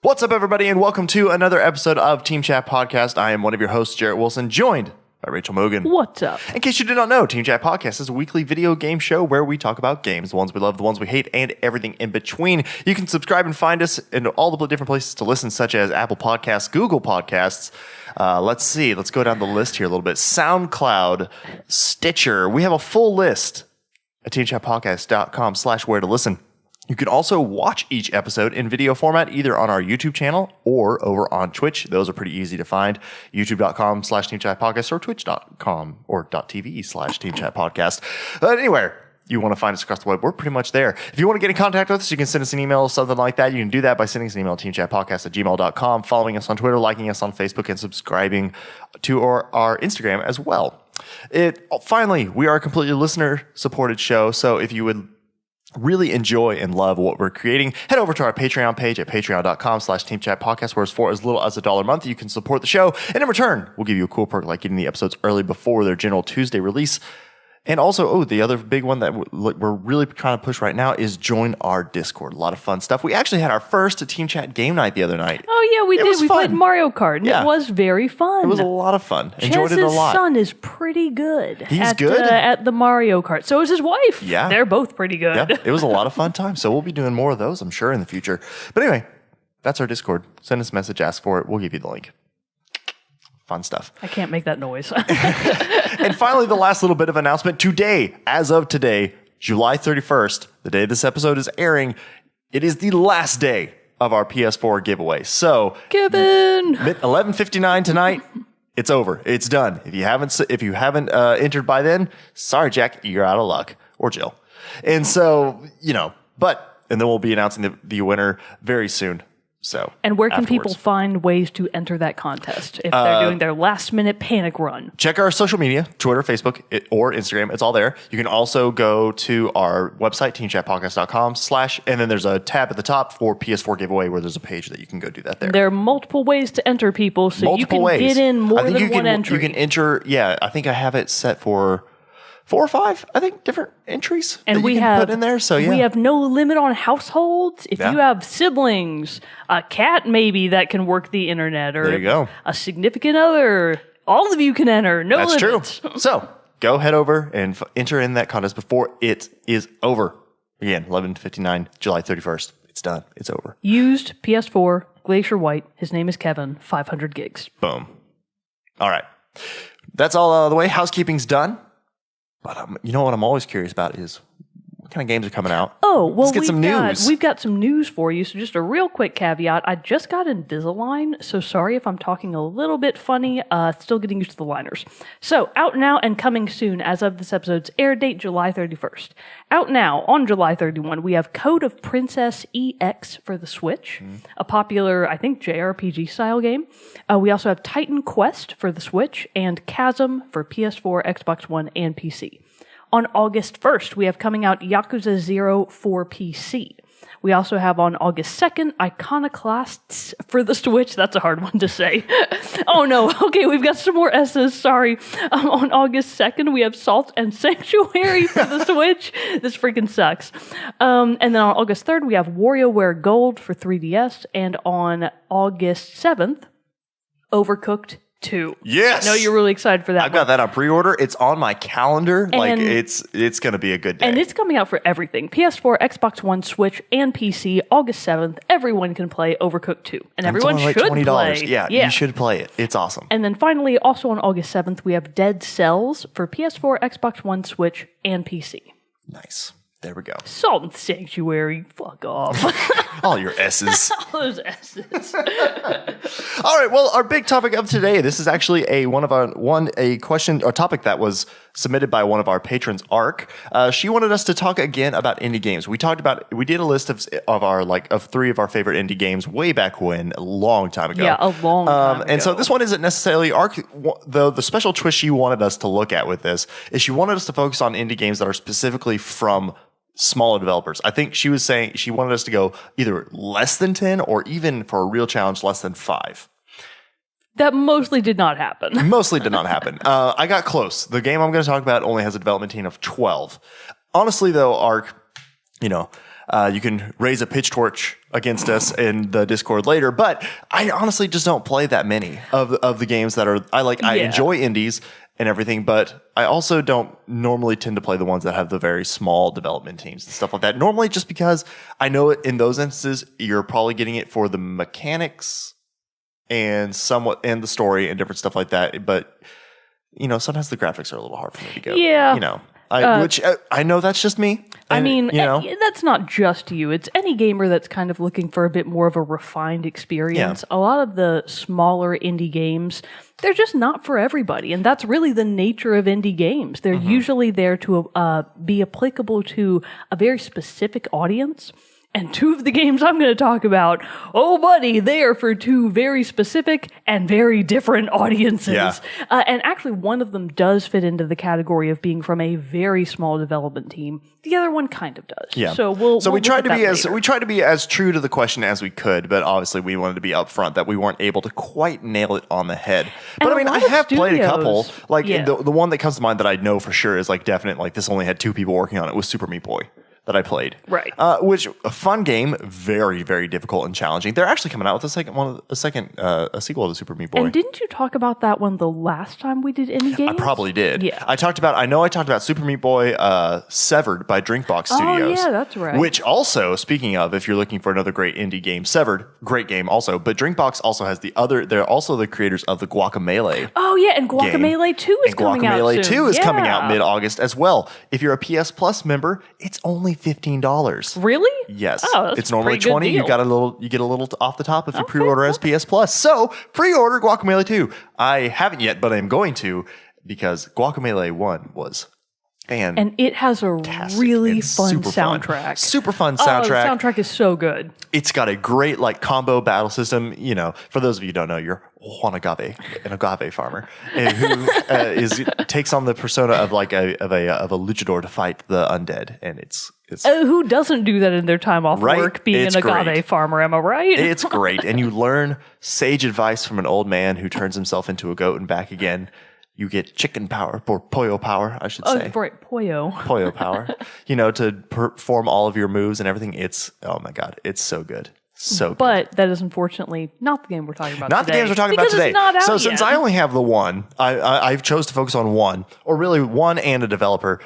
What's up, everybody, and welcome to another episode of Team Chat Podcast. I am one of your hosts, Jerrett Wilson, joined by Rachel Mogan. What's up? In case you did not know, Team Chat Podcast is a weekly video game show where we talk about games, the ones we love, the ones we hate, and everything in between. You can subscribe and find us in all the different places to listen, such as Apple Podcasts, Google Podcasts. Let's go down the list here a little bit. SoundCloud, Stitcher. We have a full list at teamchatpodcast.com/where to listen. You can also watch each episode in video format, either on our YouTube channel or over on Twitch. Those are pretty easy to find. YouTube.com/TeamChatPodcast or Twitch.com or .tv/TeamChatPodcast. But anywhere you want to find us across the web, we're pretty much there. If you want to get in contact with us, you can send us an email, something like that. You can do that by sending us an email at teamchatpodcast@gmail.com, following us on Twitter, liking us on Facebook, and subscribing to our Instagram as well. Finally, we are a completely listener-supported show, so if you would really enjoy and love what we're creating, head over to our Patreon page at patreon.com/teamchatpodcast, where for as little as $1 a month, you can support the show. And in return, we'll give you a cool perk like getting the episodes early before their general Tuesday release. And also, the other big one that we're really trying to push right now is join our Discord. A lot of fun stuff. We actually had our first Team Chat game night the other night. Oh, yeah, we did. We played Mario Kart, and it was very fun. It was a lot of fun. Enjoyed it a lot. His son is pretty good. He's good? At the Mario Kart. So is his wife. Yeah. They're both pretty good. Yeah, it was a lot of fun time. So we'll be doing more of those, I'm sure, in the future. But anyway, that's our Discord. Send us a message, ask for it. We'll give you the link. Fun stuff. I can't make that noise. And finally, the last little bit of announcement. Today, as of today, July 31st, the day this episode is airing, it is the last day of our PS4 giveaway. So, Kevin! 11:59 tonight, it's over. It's done. If you haven't entered by then, sorry, Jack, you're out of luck. Or Jill. And so, and then we'll be announcing the winner very soon. So, and where can people find ways to enter that contest if they're doing their last-minute panic run? Check our social media, Twitter, Facebook, or Instagram. It's all there. You can also go to our website, teamchatpodcast.com/ and then there's a tab at the top for PS4 giveaway where there's a page that you can go do that there. There are multiple ways to enter, people, so you can get in more than one entry. You can enter, I think I have it set for 4 or 5, different entries and we can put in there. So we have no limit on households. If you have siblings, a cat maybe that can work the internet, or there you go. A significant other, all of you can enter. No limits. That's true. So go head over and enter in that contest before it is over. Again, 11:59, July 31st. It's done. It's over. Used PS4 Glacier White. His name is Kevin. 500 gigs. Boom. All right. That's all out of the way. Housekeeping's done. But you know what I'm always curious about is what kind of games are coming out. Oh, well, let's get some news. We've got some news for you. So just a real quick caveat. I just got Invisalign, so sorry if I'm talking a little bit funny. Still getting used to the liners. So out now and coming soon as of this episode's air date, July 31st. Out now on July 31, we have Code of Princess EX for the Switch, a popular, I think, JRPG style game. We also have Titan Quest for the Switch and Chasm for PS4, Xbox One, and PC. On August 1st, we have coming out Yakuza 0 for PC. We also have on August 2nd, Iconoclasts for the Switch. That's a hard one to say. Oh no, okay, we've got some more S's, sorry. On August 2nd, we have Salt and Sanctuary for the Switch. This freaking sucks. And then on August 3rd, we have WarioWare Gold for 3DS. And on August 7th, Overcooked 2. Yes. I know you're really excited for that. I've got that on pre-order. It's on my calendar. And it's going to be a good day. And it's coming out for everything. PS4, Xbox One, Switch, and PC. August 7th, everyone can play Overcooked 2. And everyone should $20. play. Yeah, you should play it. It's awesome. And then finally, also on August 7th, we have Dead Cells for PS4, Xbox One, Switch, and PC. Nice. There we go. Salt and Sanctuary. Fuck off. All your S's. All those S's. All right. Well, our big topic of today. This is actually a question or topic that was submitted by one of our patrons, Ark. She wanted us to talk again about indie games. We did a list of 3 of our favorite indie games way back when, a long time ago. Yeah, a long time ago. And so this one isn't necessarily Ark. The special twist she wanted us to look at with this is she wanted us to focus on indie games that are specifically from smaller developers. I think she was saying she wanted us to go either less than 10 or even for a real challenge, less than 5. That mostly did not happen. Mostly did not happen. I got close. The game I'm going to talk about only has a development team of 12. Honestly, though, Ark, You can raise a pitchtorch against us in the Discord later, but I honestly just don't play that many of the games that are I enjoy indies and everything, but I also don't normally tend to play the ones that have the very small development teams and stuff like that. Normally just because I know in those instances you're probably getting it for the mechanics and somewhat and the story and different stuff like that, but sometimes the graphics are a little hard for me to go. Yeah. Which I know that's just me. And, that's not just you. It's any gamer that's kind of looking for a bit more of a refined experience. Yeah. A lot of the smaller indie games, they're just not for everybody. And that's really the nature of indie games. They're usually there to be applicable to a very specific audience. And two of the games I'm going to talk about, oh buddy, they are for two very specific and very different audiences. Yeah. And actually one of them does fit into the category of being from a very small development team. The other one kind of does. Yeah. So we tried to be as true to the question as we could, but obviously we wanted to be upfront that we weren't able to quite nail it on the head. But I have played a couple. The one that comes to mind that I know for sure is definite. This only had two people working on it was Super Meat Boy. That I played, right? Which a fun game, very very difficult and challenging. They're actually coming out with a sequel to Super Meat Boy. And didn't you talk about that one the last time we did indie games? I probably did. Yeah, I talked about Super Meat Boy Severed by Drinkbox Studios. Oh yeah, that's right. Which also, speaking of, if you're looking for another great indie game, Severed, great game also. But Drinkbox also has they're also the creators of the Guacamelee. Oh yeah, and Guacamelee 2 is coming out soon. Guacamelee 2 is coming out mid-August as well. If you're a PS Plus member, it's only $15. Really? Yes. Oh, that's it's normally $20. You get a little off the top if you pre-order as PS Plus. So pre-order Guacamelee 2. I haven't yet, but I'm going to because Guacamelee 1 was fantastic. And it has a really fun soundtrack. Super fun soundtrack. Oh, the soundtrack is so good. It's got a great combo battle system. For those of you who don't know, you're Juan Agave, an agave farmer, who takes on the persona of a luchador to fight the undead, and it's who doesn't do that in their time off work, being an agave farmer? Am I right? It's great, and you learn sage advice from an old man who turns himself into a goat and back again. You get chicken power, or pollo power, I should say. Oh, right, pollo. Pollo power. To perform all of your moves and everything. Oh my God, it's so good. So good. But that is unfortunately not the game we're talking about today. Not the games we're talking about today. It's not out so yet. Since I only have the one, I chose to focus on one, or really one and a developer.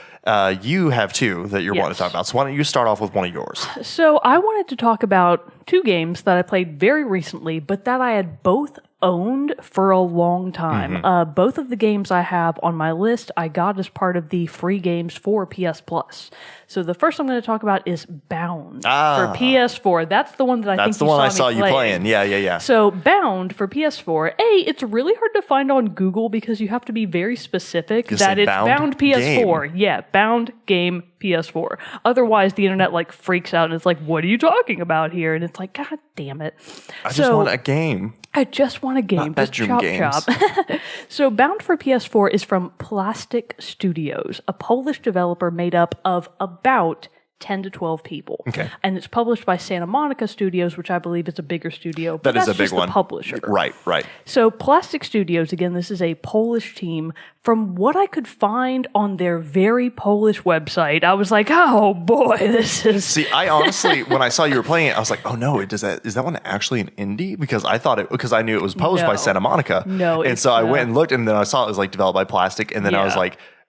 You have two that you're wanting to talk about. So why don't you start off with one of yours? So I wanted to talk about two games that I played very recently, but that I had both owned for a long time. Both of the games I have on my list I got as part of the free games for PS Plus. So the first I'm going to talk about is Bound for PS4. That's the one that I saw you playing. Yeah. So Bound for PS4. It's really hard to find on Google because you have to be very specific that it's Bound PS4. Game. Yeah, Bound game PS4. Otherwise, the internet freaks out and it's what are you talking about here? And it's God damn it. I just want a game. I just want a game. Not bedroom games. So Bound for PS4 is from Plastic Studios, a Polish developer made up of about 10 to 12 people. Okay. And it's published by Santa Monica Studios, which I believe is a bigger studio. But that is a big one. The publisher. Right. So Plastic Studios, again, this is a Polish team. From what I could find on their very Polish website, I was oh boy, this is... See, I honestly, when I saw you were playing it, I was oh no, is that one actually an indie? Because I knew it was published by Santa Monica. No, and so I went and looked, and then I saw it was developed by Plastic, and then I was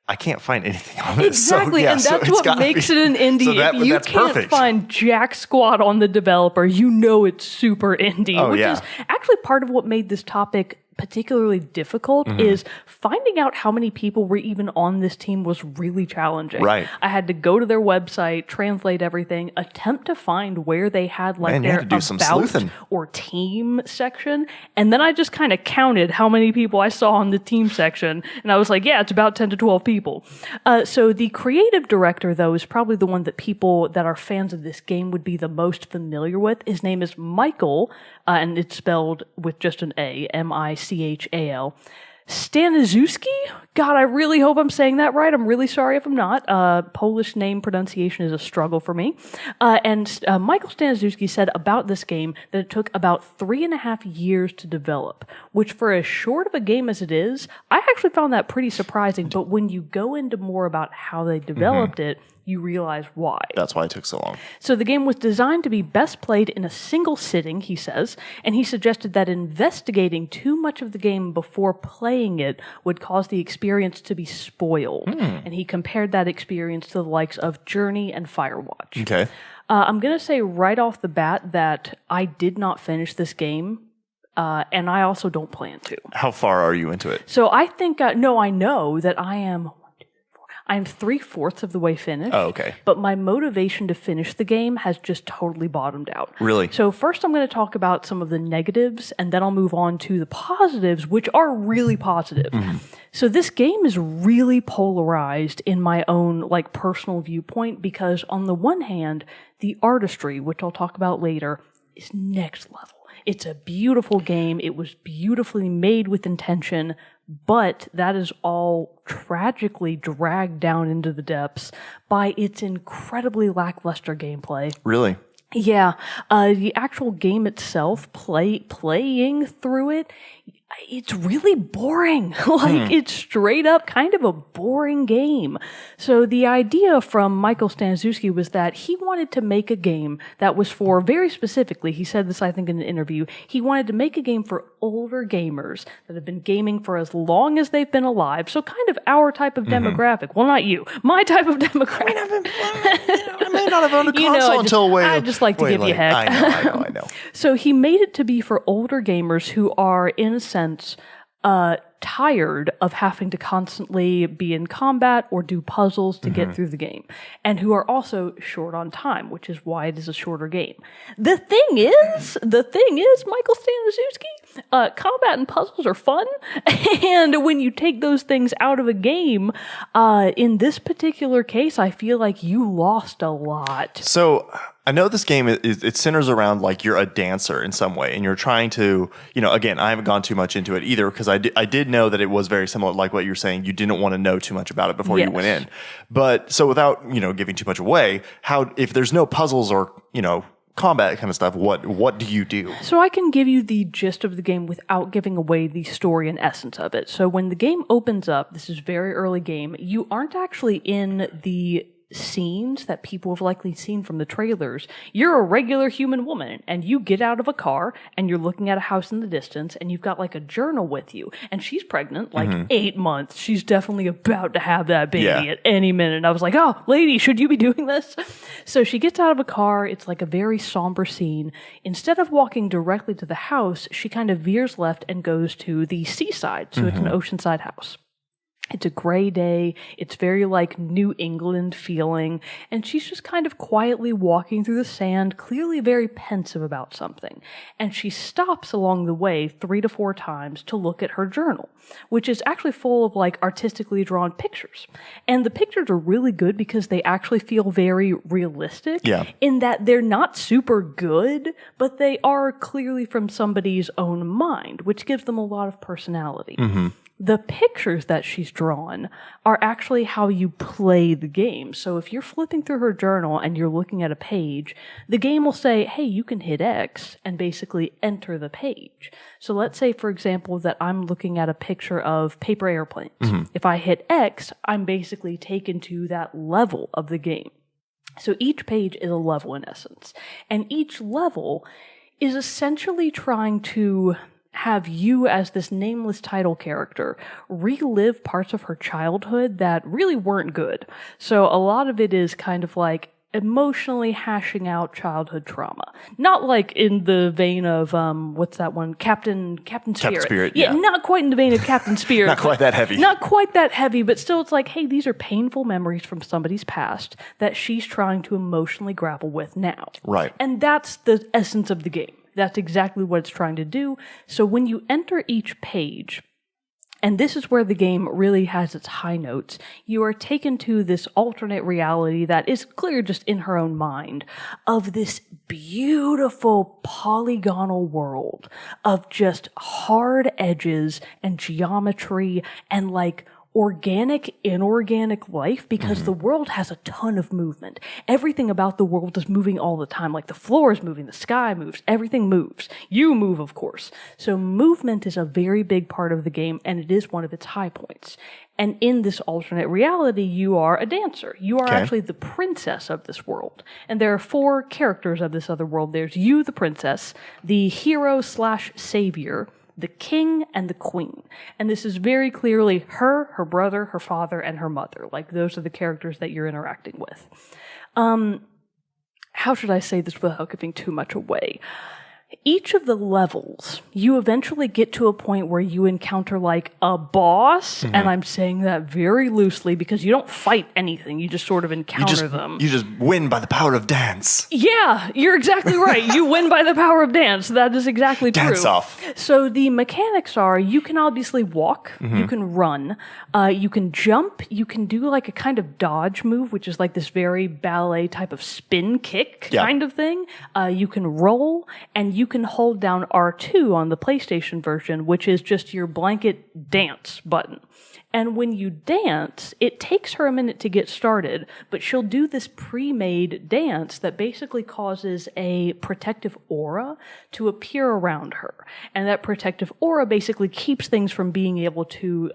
I can't find anything on it. Exactly, and that's what makes it an indie. If you can't find jack squat on the developer, it's super indie, which is actually part of what made this topic particularly difficult is finding out how many people were even on this team was really challenging. Right. I had to go to their website, translate everything, attempt to find where they had their about or team section, and then I just kind of counted how many people I saw on the team section, and I was it's about 10 to 12 people. So the creative director, though, is probably the one that people that are fans of this game would be the most familiar with. His name is Michael, and it's spelled with just an A, Michal. Staniszewski? God, I really hope I'm saying that right. I'm really sorry if I'm not. Polish name pronunciation is a struggle for me. And Michael Staniszewski said about this game that it took about 3.5 years to develop, which for as short of a game as it is, I actually found that pretty surprising. But when you go into more about how they developed it, you realize why. That's why it took so long. So the game was designed to be best played in a single sitting, he says, and he suggested that investigating too much of the game before playing it would cause the experience to be spoiled. And he compared that experience to the likes of Journey and Firewatch. Okay. I'm going to say right off the bat that I did not finish this game, and I also don't plan to. How far are you into it? So I think, I know that I'm 3/4 of the way finished. Oh, okay. But my motivation to finish the game has just totally bottomed out. Really? So first I'm going to talk about some of the negatives, and then I'll move on to the positives, which are really positive. So this game is really polarized in my own personal viewpoint, because on the one hand, the artistry, which I'll talk about later, is next level. It's a beautiful game. It was beautifully made with intention, but that is all tragically dragged down into the depths by its incredibly lackluster gameplay. Really? Yeah. The actual game itself, playing through it, it's really boring. It's straight up kind of a boring game. So the idea from Michael Staniszewski was that he wanted to make a game that was for, very specifically, he said this I think in an interview, he wanted to make a game for older gamers that have been gaming for as long as they've been alive. So kind of our type of demographic. Well, not you. My type of demographic. I may not have owned a console until way. I just like to give you heck. I know. So he made it to be for older gamers who are, in a sense, tired of having to constantly be in combat or do puzzles to get through the game, and who are also short on time, which is why it is a shorter game. The thing is, Michael Staniszewski, combat and puzzles are fun, and when you take those things out of a game, in this particular case, I feel like you lost a lot. So I know this game it centers around you're a dancer in some way, and you're trying to, again, I haven't gone too much into it either, because I did know that it was very similar, like what you're saying. You didn't want to know too much about it before you went in. But so without, giving too much away, if there's no puzzles or, combat kind of stuff, what do you do? So I can give you the gist of the game without giving away the story and essence of it. So when the game opens up, this is very early game, you aren't actually in the scenes that people have likely seen from the trailers. You're a regular human woman, and you get out of a car, and you're looking at a house in the distance, and you've got a journal with you, and she's pregnant, 8 months. She's definitely about to have that baby at any minute. And I was like, oh, lady, should you be doing this? So she gets out of a car. It's a very somber scene. Instead of walking directly to the house, she kind of veers left and goes to the seaside. So it's an oceanside house. It's a gray day. It's very New England feeling. And she's just kind of quietly walking through the sand, clearly very pensive about something. And she stops along the way 3 to 4 times to look at her journal, which is actually full of artistically drawn pictures. And the pictures are really good because they actually feel very realistic in that they're not super good, but they are clearly from somebody's own mind, which gives them a lot of personality. The pictures that she's drawn are actually how you play the game. So if you're flipping through her journal and you're looking at a page, the game will say, hey, you can hit X and basically enter the page. So let's say, for example, that I'm looking at a picture of paper airplanes. If I hit X, I'm basically taken to that level of the game. So each page is a level in essence. And each level is essentially trying to have you as this nameless title character relive parts of her childhood that really weren't good. So a lot of it is kind of emotionally hashing out childhood trauma. Not in the vein of, what's that one? Captain Spirit. Captain Spirit, yeah. Not quite in the vein of Captain Spirit. Not quite that heavy. Not quite that heavy, but still it's hey, these are painful memories from somebody's past that she's trying to emotionally grapple with now. Right. And that's the essence of the game. That's exactly what it's trying to do. So when you enter each page, And this is where the game really has its high notes. You are taken to this alternate reality that is clear just in her own mind of this beautiful polygonal world of just hard edges and geometry and like organic, inorganic life, because the world has a ton of movement. Everything about the world is moving all the time. Like the floor is moving, the sky moves, everything moves. You move, of course. So movement is a very big part of the game, and it is one of its high points. And in this alternate reality, you are a dancer. You are actually the princess of this world. And there are 4 characters of this other world. There's you, the princess, the hero/savior, the king, and the queen. And this is very clearly her, her brother, her father, and her mother. Like, those are the characters that you're interacting with. How should I say this without giving too much away? Each of the levels, you eventually get to a point where you encounter like a boss, and I'm saying that very loosely because you don't fight anything, you just sort of encounter them. You just win by the power of dance. Yeah, you're exactly right. You win by the power of dance. That is exactly true. Dance off. So the mechanics are, you can obviously walk, you can run, you can jump, you can do like a kind of dodge move, which is like this very ballet type of spin kick kind of thing. You can roll, and you can hold down R2 on the PlayStation version, which is just your blanket dance button. And when you dance, it takes her a minute to get started, but she'll do this pre-made dance that basically causes a protective aura to appear around her. And that protective aura basically keeps things from being able to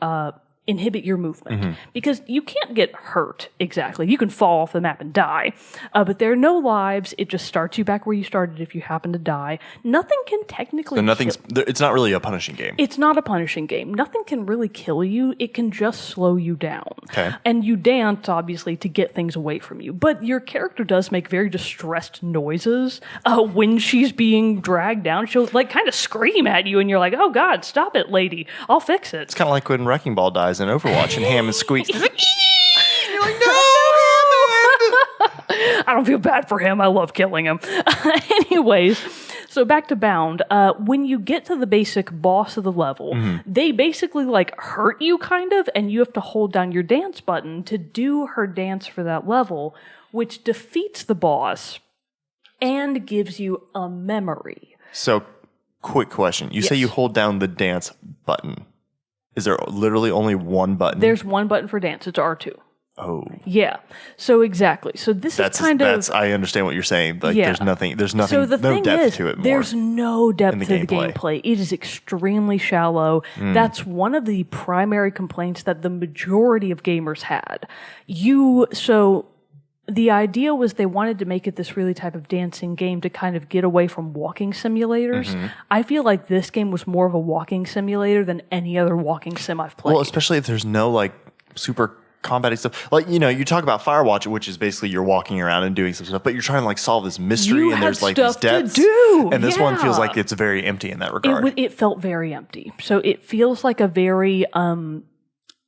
inhibit your movement, because you can't get hurt exactly. You can fall off the map and die, but there are no lives. It just starts you back where you started if you happen to die. Nothing can technically it's not really a punishing game. It's not a punishing game. Nothing can really kill you. It can just slow you down. Okay. And you dance, obviously, to get things away from you. But your character does make very distressed noises when she's being dragged down. She'll like kind of scream at you, and you're like, oh God, stop it, lady. I'll fix it. It's kind of like when Wrecking Ball dies in Overwatch and Hammond squeaks. You're like, no, I don't feel bad for him. I love killing him. Anyways, so back to Bound. When you get to the basic boss of the level, they basically like hurt you kind of, and you have to hold down your dance button to do her dance for that level, which defeats the boss and gives you a memory. So, quick question. You say you hold down the dance button. Is there literally only one button? There's one button for dance. It's R2. Oh. Yeah. So exactly. So this is kind of... I understand what you're saying. Like, there's nothing, so the no thing depth is, to it more. There's no depth to the gameplay. gameplay. It is extremely shallow. That's one of the primary complaints that the majority of gamers had. The idea was they wanted to make it this really type of dancing game to kind of get away from walking simulators. I feel like this game was more of a walking simulator than any other walking sim I've played. Well, especially if there's no like super combat stuff. Like, you know, you talk about Firewatch, which is basically you're walking around and doing some stuff, but you're trying to like solve this mystery and there's like these depths. And this one feels like it's very empty in that regard. It felt very empty. So it feels like a very...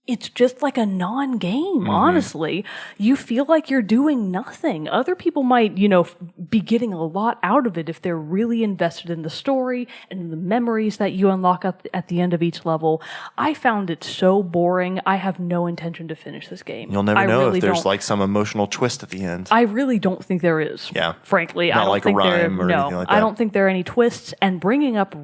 it's just like a non-game, honestly. You feel like you're doing nothing. Other people might, be getting a lot out of it if they're really invested in the story and the memories that you unlock at the end of each level. I found it so boring. I have no intention to finish this game. You'll never know if there's like some emotional twist at the end. I really don't think there is. Yeah. Frankly, Not I don't like think a rhyme or anything like that. I don't think there are any twists. And bringing up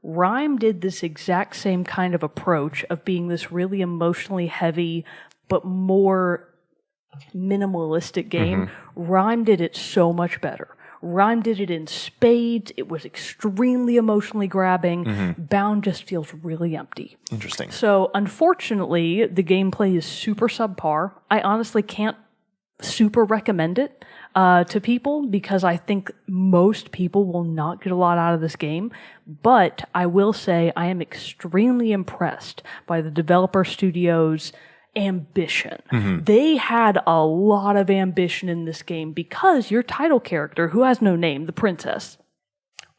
Rhyme did this exact same kind of approach of being this really emotionally heavy but more minimalistic game. Rhyme did it so much better. Rhyme did it in spades. It was extremely emotionally grabbing. Bound just feels really empty. Interesting. So, unfortunately, the gameplay is super subpar. I honestly can't super recommend it to people because I think most people will not get a lot out of this game. But I will say I am extremely impressed by the developer studio's ambition. They had a lot of ambition in this game because your title character, who has no name, the princess,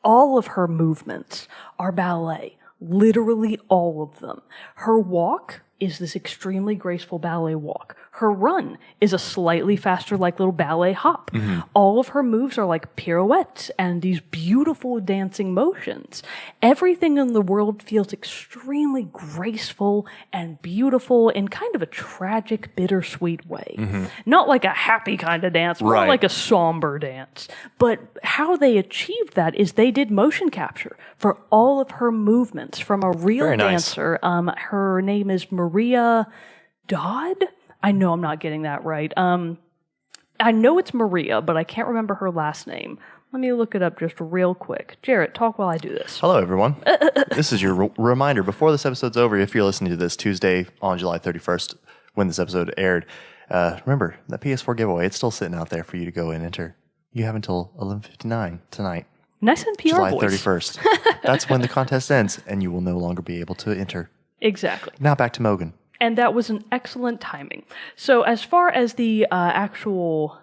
all of her movements are ballet. Literally all of them. Her walk is this extremely graceful ballet walk. Her run is a slightly faster, like little ballet hop. All of her moves are like pirouettes and these beautiful dancing motions. Everything in the world feels extremely graceful and beautiful in kind of a tragic, bittersweet way. Not like a happy kind of dance, more like a somber dance. But how they achieved that is they did motion capture for all of her movements from a real dancer. Her name is Maria Dodd. I know I'm not getting that right. I know it's Maria, but I can't remember her last name. Let me look it up just real quick. Jarrett, talk while I do this. Hello, everyone. This is your reminder before this episode's over, if you're listening to this Tuesday on July 31st when this episode aired, remember, that PS4 giveaway, it's still sitting out there for you to go and enter. You have until 11:59 tonight. Nice NPR July voice. 31st. That's when the contest ends, and you will no longer be able to enter. Exactly. Now back to Mogan. And that was an excellent timing. So as far as the actual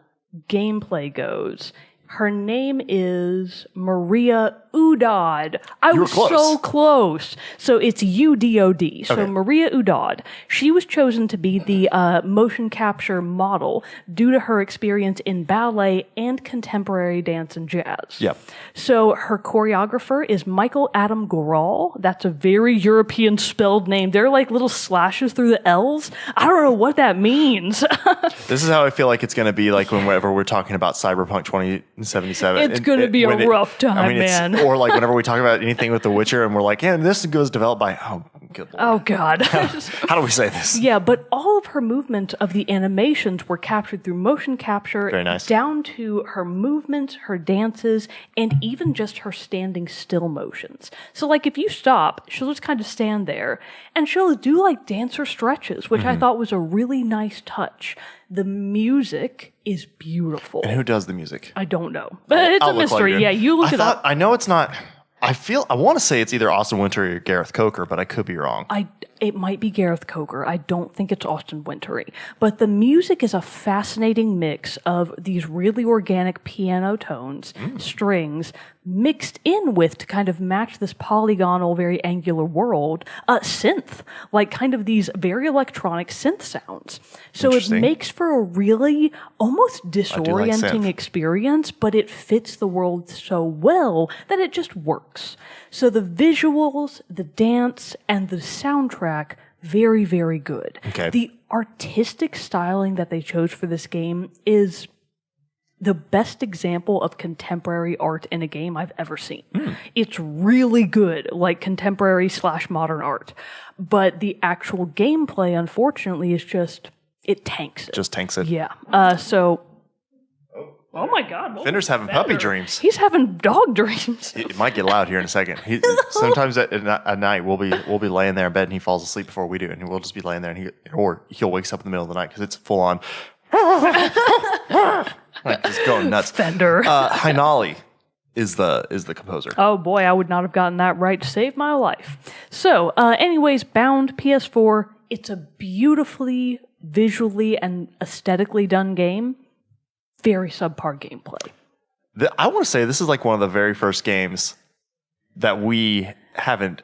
gameplay goes, her name is Maria Udod. I was so close. So it's UDOD. So Maria Udod. She was chosen to be the motion capture model due to her experience in ballet and contemporary dance and jazz. Yep. So her choreographer is Michael Adam Goral. That's a very European spelled name. They're like little slashes through the L's. I don't know what that means. This is how I feel like it's going to be like whenever we're talking about Cyberpunk 2077. It's going to be a rough time, man. Or like whenever we talk about anything with The Witcher and we're like, yeah, this was developed by, oh, good Lord. Oh, God. How do we say this? Yeah, but all of her movement of the animations were captured through motion capture. Very nice. Down to her movements, her dances, and even just her standing still motions. So like if you stop, she'll just kind of stand there and she'll do like dancer stretches, which I thought was a really nice touch. The music is beautiful. And who does the music? I don't know. But it's a mystery. Yeah, you look it up. I know it's not. I want to say it's either Austin Wintory or Gareth Coker, but I could be wrong. It might be Gareth Coker. I don't think it's Austin Wintory. But the music is a fascinating mix of these really organic piano tones, strings, mixed in with to kind of match this polygonal, very angular world, synth, like kind of these very electronic synth sounds. So it makes for a really almost disorienting experience, but it fits the world so well that it just works. So the visuals, the dance, and the soundtrack, very, very good. Okay. The artistic styling that they chose for this game is the best example of contemporary art in a game I've ever seen. It's really good, like contemporary/modern art. But the actual gameplay, unfortunately, is just, it tanks it. Just tanks it. Yeah. Oh my God. Fender's having puppy dreams. He's having dog dreams. It might get loud here in a second. Sometimes at night we'll be laying there in bed and he falls asleep before we do, and we'll just be laying there and he'll wake up in the middle of the night because it's full on. Like just going nuts. Fender. Hinali is the composer. Oh boy, I would not have gotten that right to save my life. So, anyways, Bound PS4. It's a beautifully, visually, and aesthetically done game. Very subpar gameplay. I want to say this is like one of the very first games that we haven't.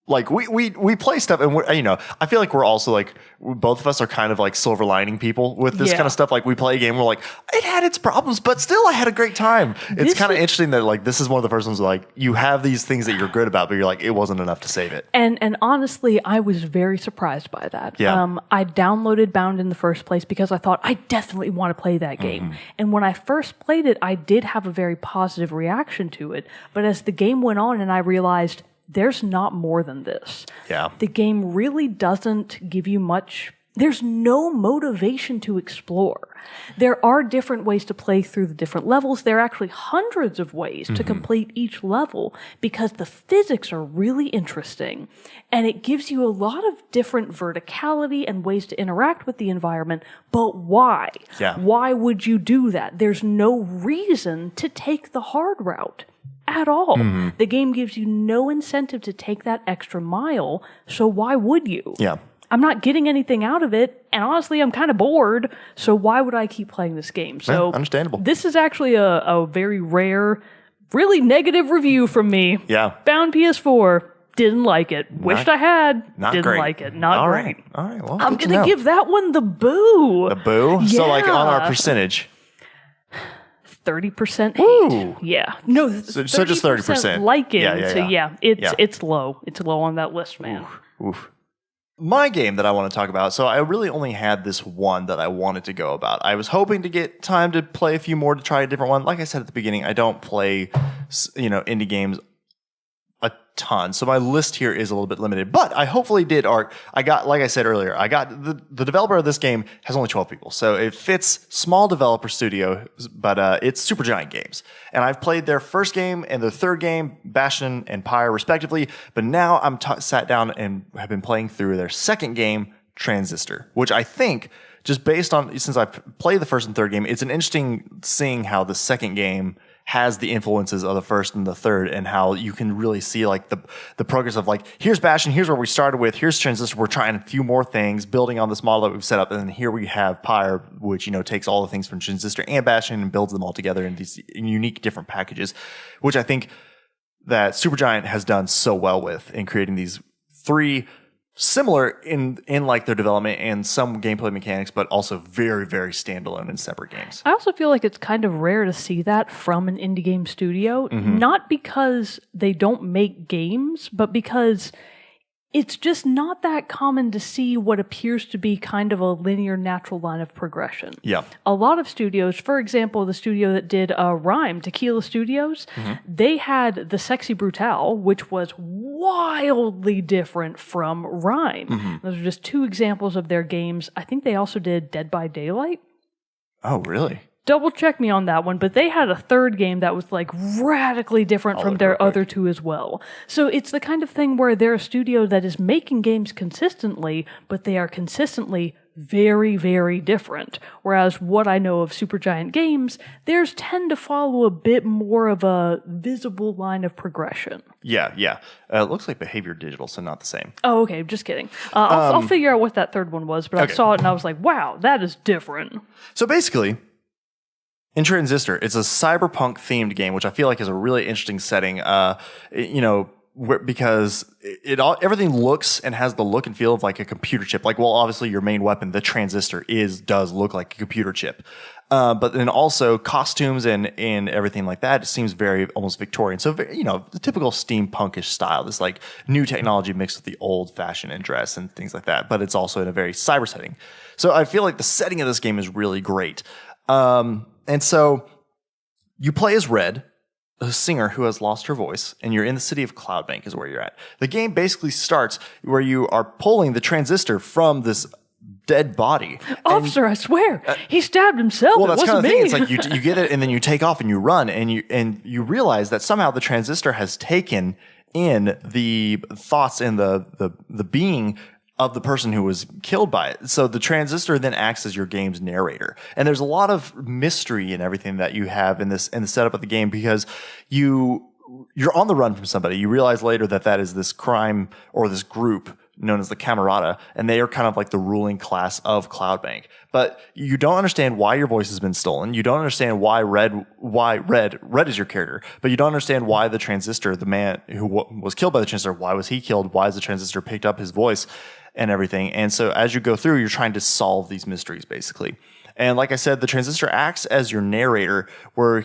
Like we play stuff, and I feel like we're also like both of us are kind of like silver lining people with this kind of stuff. Like we play a game, we're like, it had its problems, but still I had a great time. It's kind of interesting that like this is one of the first ones where, like you have these things that you're good about, but you're like it wasn't enough to save it. And honestly, I was very surprised by that. Yeah. I downloaded Bound in the first place because I thought I definitely want to play that game. And when I first played it, I did have a very positive reaction to it. But as the game went on, and I realized, there's not more than this. Yeah. The game really doesn't give you much. There's no motivation to explore. There are different ways to play through the different levels. There are actually hundreds of ways to complete each level because the physics are really interesting. And it gives you a lot of different verticality and ways to interact with the environment. But why? Yeah. Why would you do that? There's no reason to take the hard route. At all. The game gives you no incentive to take that extra mile, so why would you? Yeah. I'm not getting anything out of it, and honestly, I'm kind of bored, so why would I keep playing this game? So yeah, understandable. This is actually a very rare, really negative review from me. Yeah. Bound PS4. Didn't like it. Wished I had. Not Didn't great. like it. Not All great. right. All right. Well, I'm good to going to know. give that one the boo. The boo? So like on our Yeah. percentage. 30% hate. Ooh. Yeah. No, So just 30%. liking. Yeah. So yeah, it's low. It's low on that list, man. Oof. My game that I want to talk about, so I really only had this one that I wanted to go about. I was hoping to get time to play a few more to try a different one. Like I said at the beginning, I don't play, indie games a ton. So my list here is a little bit limited, but I hopefully did like I said earlier, I got the developer of this game has only 12 people. So it fits small developer studio, but it's Supergiant Games. And I've played their first game and their third game, Bastion and Pyre respectively. But now I'm sat down and have been playing through their second game, Transistor, which I think just based on, since I've played the first and third game, it's an interesting seeing how the second game has the influences of the first and the third, and how you can really see like the progress of like, here's Bastion, here's where we started with, here's Transistor, we're trying a few more things, building on this model that we've set up, and then here we have Pyre, which takes all the things from Transistor and Bastion and builds them all together in these unique different packages, which I think that Supergiant has done so well with in creating these three similar in like their development and some gameplay mechanics, but also very, very standalone and separate games. I also feel like it's kind of rare to see that from an indie game studio, not because they don't make games, but because it's just not that common to see what appears to be kind of a linear, natural line of progression. Yeah. A lot of studios, for example, the studio that did Rhyme, Tequila Studios, they had the Sexy Brutale, which was wildly different from Rhyme. Those are just two examples of their games. I think they also did Dead by Daylight. Oh, really? Double check me on that one, but they had a third game that was like radically different from their other two as well. So it's the kind of thing where they're a studio that is making games consistently, but they are consistently very, very different. Whereas what I know of Supergiant Games, theirs tend to follow a bit more of a visible line of progression. Yeah. It looks like Behavior Digital, so not the same. Oh, okay, just kidding. I'll figure out what that third one was, but Okay. I saw it and I was like, wow, that is different. So basically, in Transistor, it's a cyberpunk themed game, which I feel like is a really interesting setting. Because everything looks and has the look and feel of like a computer chip. Like, well, obviously your main weapon, the Transistor, does look like a computer chip. But then also costumes and everything like that, it seems very almost Victorian. So, the typical steampunkish style, this like new technology mixed with the old fashion and dress and things like that. But it's also in a very cyber setting. So I feel like the setting of this game is really great. And so you play as Red, a singer who has lost her voice, and you're in the city of Cloudbank is where you're at. The game basically starts where you are pulling the Transistor from this dead body. Officer, I swear, he stabbed himself. Well, it that's kind of wasn't the thing. me. It's like you get it and then you take off and you run and you realize that somehow the Transistor has taken in the thoughts and the being of the person who was killed by it. So the Transistor then acts as your game's narrator. And there's a lot of mystery in everything that you have in the setup of the game, because you're on the run from somebody. You realize later that is this crime or this group known as the Camerata, and they are kind of like the ruling class of Cloudbank. But you don't understand why your voice has been stolen. You don't understand why Red is your character, but you don't understand why the Transistor, the man who was killed by the Transistor, why was he killed? Why has the Transistor picked up his voice and everything? And so as you go through, you're trying to solve these mysteries, basically. And like I said, the Transistor acts as your narrator, where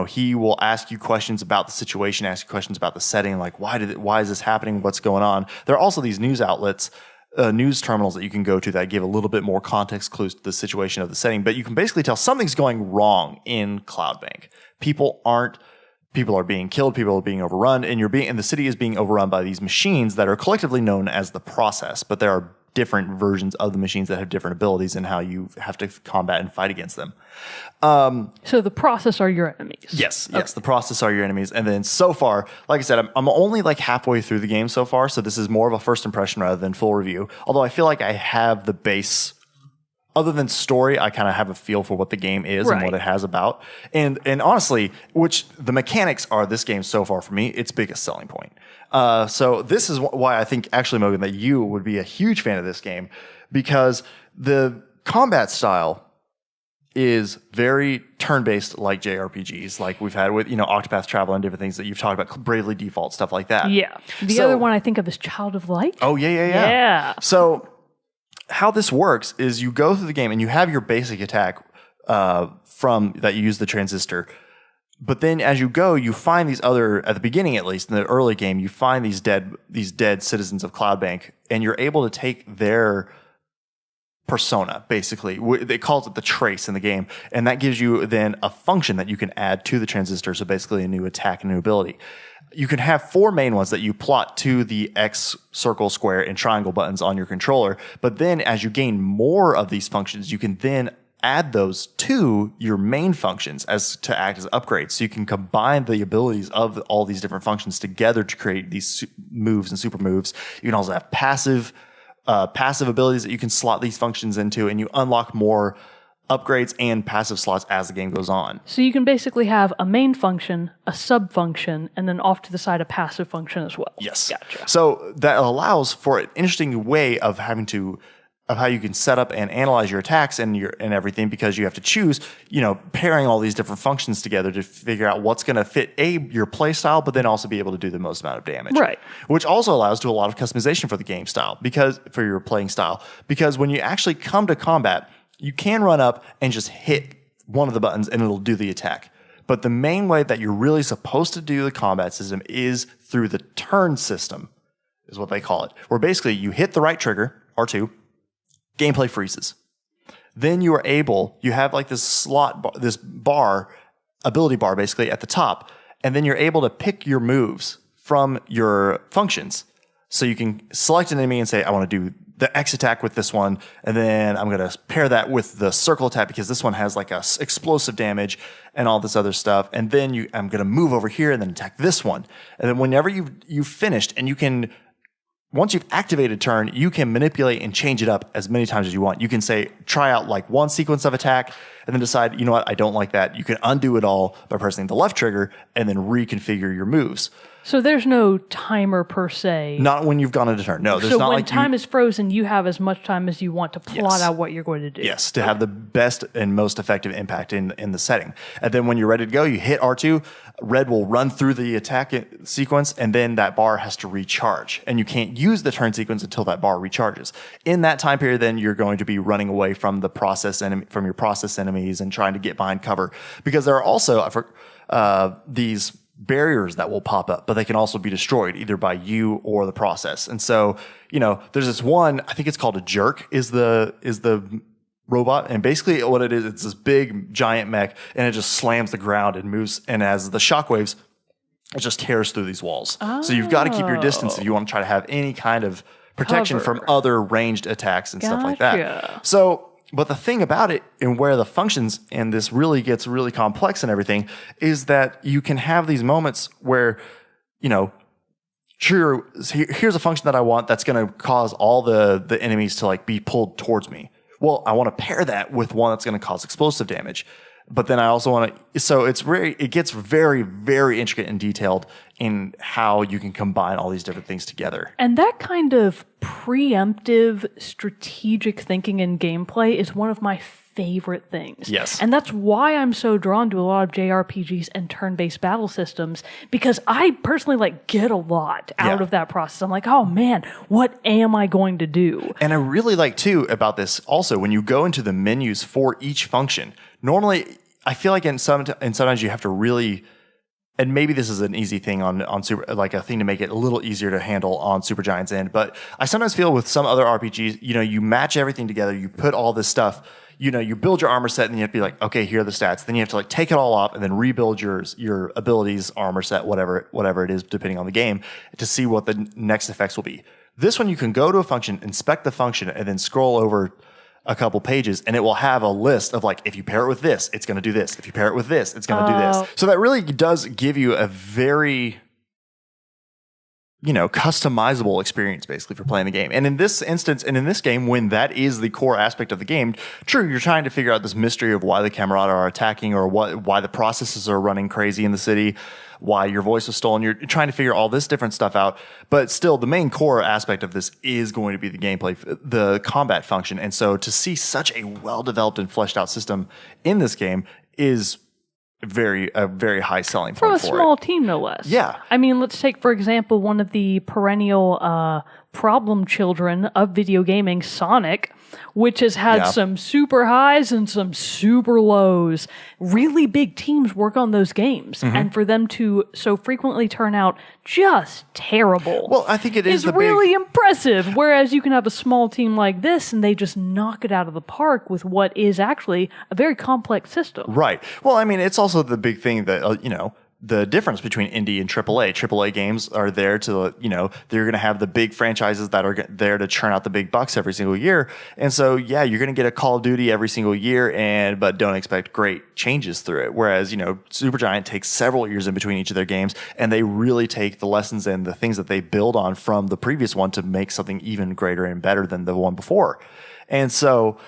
he will ask you questions about the situation, ask you questions about the setting, like why is this happening, what's going on. There are also these news outlets, news terminals that you can go to that give a little bit more context clues to the situation of the setting. But you can basically tell something's going wrong in Cloudbank. People are being killed, people are being overrun, and the city is being overrun by these machines that are collectively known as the Process. But there are different versions of the machines that have different abilities and how you have to combat and fight against them. So the Process are your enemies. Yes, the Process are your enemies. And then so far, like I said, I'm only like halfway through the game so far, so this is more of a first impression rather than full review. Although I feel like I have the base. Other than story, I kind of have a feel for what the game is and what it has about. And honestly, which the mechanics are this game so far for me, its biggest selling point. So this is why I think actually, Mogan, that you would be a huge fan of this game, because the combat style is very turn-based like JRPGs, like we've had with, Octopath Traveler and different things that you've talked about, Bravely Default, stuff like that. Yeah. The other one I think of is Child of Light. Oh, yeah. So how this works is you go through the game and you have your basic attack from that you use the transistor. But then as you go, you find these other, at the beginning at least, in the early game, you find these dead citizens of Cloudbank, and you're able to take their persona, basically. They calls it the trace in the game, and that gives you then a function that you can add to the transistor, so basically a new attack and new ability. You can have 4 main ones that you plot to the X, circle, square, and triangle buttons on your controller, but then as you gain more of these functions, you can then add those to your main functions as to act as upgrades. So you can combine the abilities of all these different functions together to create these moves and super moves. You can also have passive abilities that you can slot these functions into, and you unlock more upgrades and passive slots as the game goes on. So you can basically have a main function, a sub function, and then off to the side a passive function as well. Yes. Gotcha. So that allows for an interesting way of how you can set up and analyze your attacks and everything, because you have to choose, pairing all these different functions together to figure out what's going to fit your play style, but then also be able to do the most amount of damage. Right. Which also allows to a lot of customization for the game style, for your playing style. Because when you actually come to combat, you can run up and just hit one of the buttons and it'll do the attack. But the main way that you're really supposed to do the combat system is through the turn system, is what they call it. Where basically you hit the right trigger, R2, gameplay freezes. Then you have like this ability bar basically at the top, and then you're able to pick your moves from your functions. So you can select an enemy and say, I want to do the X attack with this one, and then I'm going to pair that with the circle attack because this one has like a explosive damage and all this other stuff. And then I'm going to move over here and then attack this one. And then whenever you've finished, and you can, once you've activated turn, you can manipulate and change it up as many times as you want. You can say, try out like one sequence of attack and then decide, you know what, I don't like that. You can undo it all by pressing the left trigger and then reconfigure your moves. So there's no timer per se. Not when you've gone into turn. No, there's so not when like time is frozen, you have as much time as you want to plot out what you're going to do. Yes, to have the best and most effective impact in the setting. And then when you're ready to go, you hit R2, red will run through the attack sequence, and then that bar has to recharge. And you can't use the turn sequence until that bar recharges. In that time period, then you're going to be running away from the from your process enemies and trying to get behind cover. Because there are also these barriers that will pop up, but they can also be destroyed either by you or the process. And so, there's this one, I think it's called a jerk, is the robot. And basically what it is, it's this big giant mech, and it just slams the ground and moves. And as the shockwaves, it just tears through these walls. Oh. So you've got to keep your distance if you want to try to have any kind of protection from other ranged attacks and stuff like that. So, but the thing about it, and where the functions, and this really gets really complex and everything, is that you can have these moments where, sure, here's a function that I want that's going to cause all the enemies to like be pulled towards me. Well, I want to pair that with one that's going to cause explosive damage. But then I also want to, so it gets very, very intricate and detailed in how you can combine all these different things together. And that kind of preemptive strategic thinking in gameplay is one of my favorite things. Yes. And that's why I'm so drawn to a lot of JRPGs and turn-based battle systems, because I personally get a lot out of that process. I'm like, oh man, what am I going to do? And I really like too about this also, when you go into the menus for each function, normally I feel like sometimes you have to really, and maybe this is an easy thing on Super, like a thing to make it a little easier to handle on Supergiant's end, but I sometimes feel with some other RPGs, you match everything together, you put all this stuff, you build your armor set, and you have to be like, okay, here are the stats. Then you have to take it all off and then rebuild your abilities, armor set, whatever it is, depending on the game, to see what the next effects will be. This one, you can go to a function, inspect the function, and then scroll over a couple pages, and it will have a list of if you pair it with this, it's going to do this. If you pair it with this, it's going to do this. So that really does give you a very customizable experience basically for playing the game. And in this instance, and in this game, when that is the core aspect of the game, true, you're trying to figure out this mystery of why the Camerata are attacking or why the processes are running crazy in the city, why your voice was stolen. You're trying to figure all this different stuff out. But still, the main core aspect of this is going to be the gameplay, the combat function. And so to see such a well-developed and fleshed out system in this game is a very high selling point for it. For a small team, no less. Yeah. I mean, let's take, for example, one of the perennial problem children of video gaming, Sonic, which has had some super highs and some super lows. Really big teams work on those games. And for them to so frequently turn out just terrible. Well, I think it is really impressive. Whereas you can have a small team like this and they just knock it out of the park with what is actually a very complex system. Right. Well, I mean, it's also the big thing that, the difference between indie and AAA. AAA games are there to, they're going to have the big franchises that are there to churn out the big bucks every single year. And so, yeah, you're going to get a Call of Duty every single year, but don't expect great changes through it. Whereas, Supergiant takes several years in between each of their games, and they really take the lessons and the things that they build on from the previous one to make something even greater and better than the one before. And so,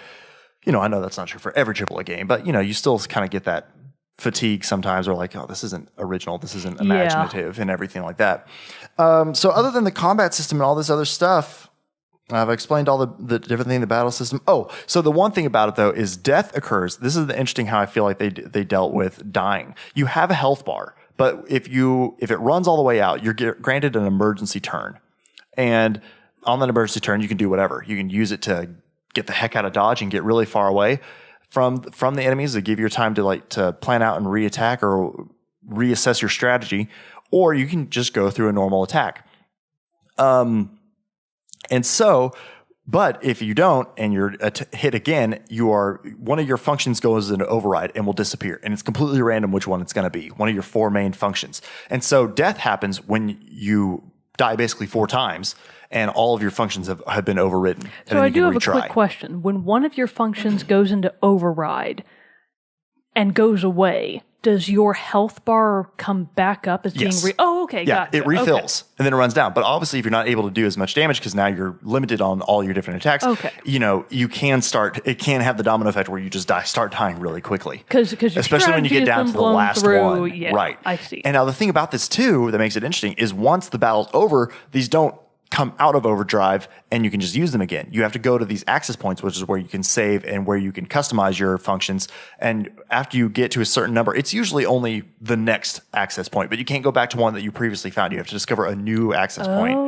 I know that's not true for every AAA game, but, you still kind of get that fatigue sometimes, or like, oh, this isn't original, this isn't imaginative, and everything like that. So other than the combat system and all this other stuff, I've explained all the different thing in the battle system. Oh, so the one thing about it though is death occurs. This is the interesting how I feel like they dealt with dying. You have a health bar, but if it runs all the way out, you're granted an emergency turn, and on that emergency turn, you can do whatever. You can use it to get the heck out of dodge and get really far away from the enemies to give you time to plan out and reattack or reassess your strategy, or you can just go through a normal attack. But if you don't and you're hit again, one of your functions goes into override and will disappear, and it's completely random which one it's going to be. One of your 4 main functions, and so death happens when you die basically 4 times. And all of your functions have been overridden. So I do have a quick question. When one of your functions goes into override and goes away, does your health bar come back up as being... okay, yeah, gotcha. It refills, and then it runs down. But obviously, if you're not able to do as much damage because now you're limited on all your different attacks, you can start... It can have the domino effect where you just start dying really quickly. Especially when you get down to the last one. Yeah, right. I see. And now the thing about this, too, that makes it interesting is once the battle's over, these don't come out of overdrive and you can just use them again. You have to go to these access points, which is where you can save and where you can customize your functions. And after you get to a certain number, it's usually only the next access point, but you can't go back to one that you previously found. You have to discover a new access point.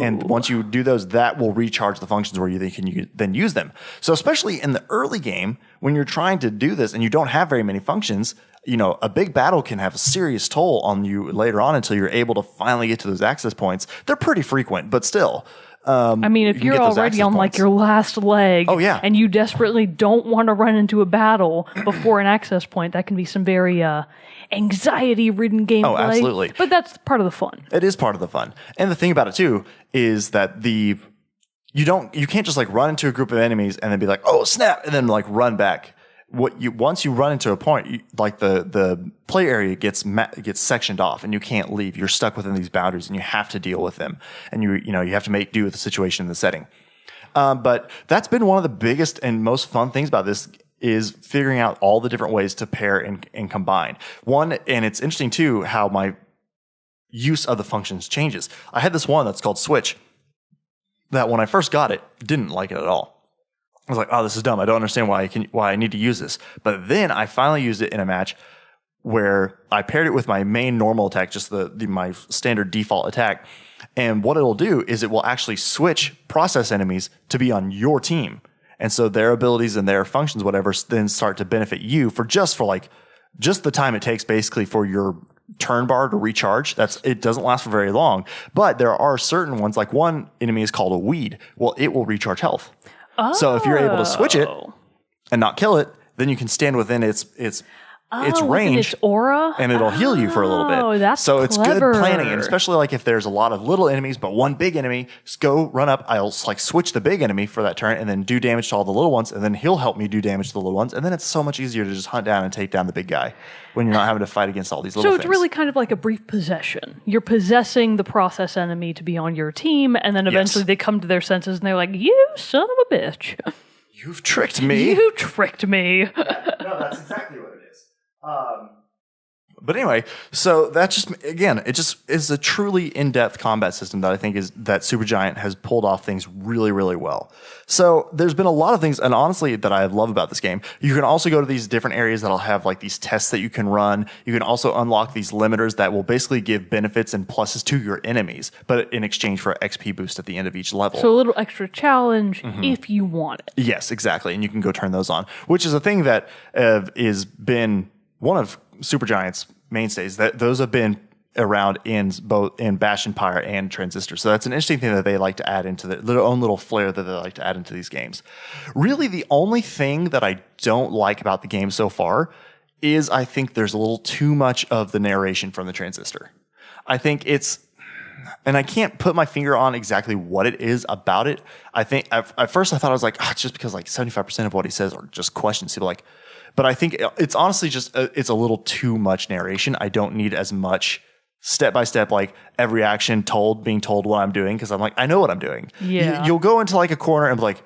And once you do those, that will recharge the functions where you can then use them. So especially in the early game, when you're trying to do this and you don't have very many functions, a big battle can have a serious toll on you later on until you're able to finally get to those access points. They're pretty frequent, but still. If you're already on like your last leg and you desperately don't want to run into a battle before an access point, that can be some very anxiety-ridden gameplay. Oh, absolutely. But that's part of the fun. It is part of the fun. And the thing about it, too, is that you can't just like run into a group of enemies and then be like, oh, snap, and then like run back. Once you run into a point, the play area gets sectioned off and you can't leave. You're stuck within these boundaries and you have to deal with them. And you have to make do with the situation in the setting. But that's been one of the biggest and most fun things about this is figuring out all the different ways to pair and combine. And it's interesting too how my use of the functions changes. I had this one that's called Switch that when I first got it, didn't like it at all. I was like, oh, this is dumb. I don't understand why I need to use this. But then I finally used it in a match where I paired it with my main normal attack, just my standard default attack. And what it'll do is it will actually switch process enemies to be on your team. And so their abilities and their functions, whatever, then start to benefit you for just the time it takes basically for your turn bar to recharge. It doesn't last for very long. But there are certain ones, like one enemy is called a weed. Well, it will recharge health. So if you're able to switch it and not kill it, then you can stand within its its range, its aura, and it'll heal you for a little bit. Oh, that's so it's clever. good planning, and especially like if there's a lot of little enemies but one big enemy, just go run up. I'll like switch the big enemy for that turn, and then do damage to all the little ones, and then he'll help me do damage to the little ones, and then it's so much easier to just hunt down and take down the big guy when you're not having to fight against all these little things. So it's really kind of like a brief possession. You're possessing the process enemy to be on your team, and then eventually they come to their senses and they're like, "You son of a bitch! You've tricked me. You tricked me." No, that's exactly what it is. But anyway, so that just, again, it just is a truly in-depth combat system that I think is that Supergiant has pulled off things really, really well. So there's been a lot of things, and honestly, that I love about this game. You can also go to these different areas that'll have like these tests that you can run. You can also unlock these limiters that will basically give benefits and pluses to your enemies, but in exchange for XP boost at the end of each level. So a little extra challenge if you want it. Yes, exactly. And you can go turn those on, which is a thing that has been one of Supergiant's mainstays. That those have been around in both in Bastion, Pyre, and Transistor. So that's an interesting thing that they like to add into their own little flair that they like to add into these games. Really, the only thing that I don't like about the game so far is I think there's a little too much of the narration from the Transistor. I think it's, and I can't put my finger on exactly what it is about it. I think at first I thought I was like, it's just because like 75% of what he says are just questions. People like, but I think it's honestly just, it's a little too much narration. I don't need as much step-by-step, like every action being told what I'm doing. Cause I'm like, I know what I'm doing. Yeah. You'll go into like a corner and be like,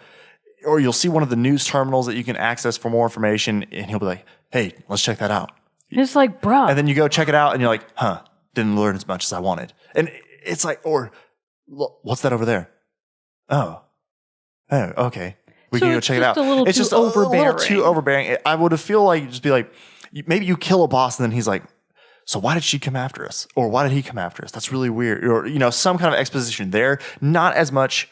or you'll see one of the news terminals that you can access for more information. And he'll be like, hey, let's check that out. It's like, bruh. And then you go check it out and you're like, didn't learn as much as I wanted. And it's like, or what's that over there? Oh, okay. We can go check it out. It's just a little too overbearing. I would have feel like just be like, maybe you kill a boss and then he's like, so why did she come after us? Or why did he come after us? That's really weird. Or, some kind of exposition there. Not as much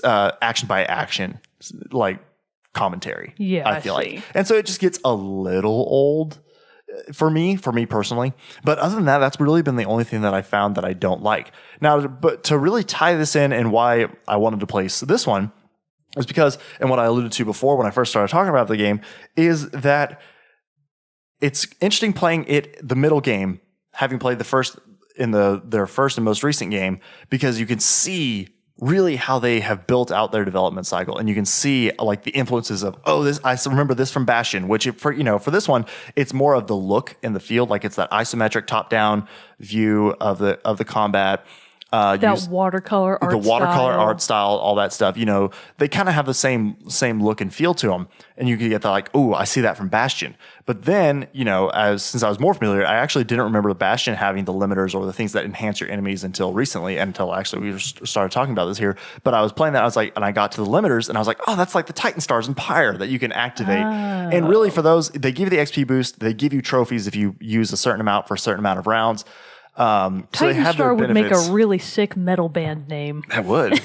action by action, like commentary. Yeah, I feel like. And so it just gets a little old for me personally. But other than that, that's really been the only thing that I found that I don't like. Now, but to really tie this in and why I wanted to place this one is because, and what I alluded to before when I first started talking about the game, is that it's interesting playing the middle game, having played their first and most recent game, because you can see really how they have built out their development cycle, and you can see like the influences of I remember this from Bastion, which for this one it's more of the look and the feel, like it's that isometric top down view of the combat. That watercolor art style, all that stuff. They kind of have the same look and feel to them, and you can get that like, I see that from Bastion. But then, since I was more familiar, I actually didn't remember the Bastion having the limiters or the things that enhance your enemies until recently, until actually we started talking about this here. But I was playing that, I was like, and I got to the limiters, and I was like, that's like the Titan Stars and Pyre that you can activate. And really, for those, they give you the XP boost, they give you trophies if you use a certain amount for a certain amount of rounds. Titan Star would make a really sick metal band name. That would.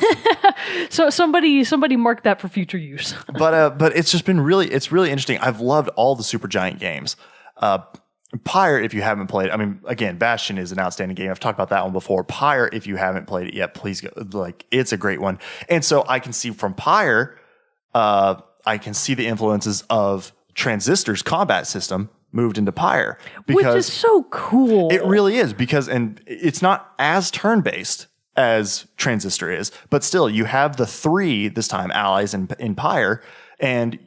So somebody mark that for future use. But it's just been really interesting. I've loved all the Supergiant games. Pyre, if you haven't played, again, Bastion is an outstanding game. I've talked about that one before. Pyre, if you haven't played it yet, please go. Like, it's a great one. And so I can see from Pyre, I can see the influences of Transistor's combat system moved into Pyre, which is so cool. It really is, and it's not as turn-based as Transistor is, but still you have the three this time allies in Pyre, and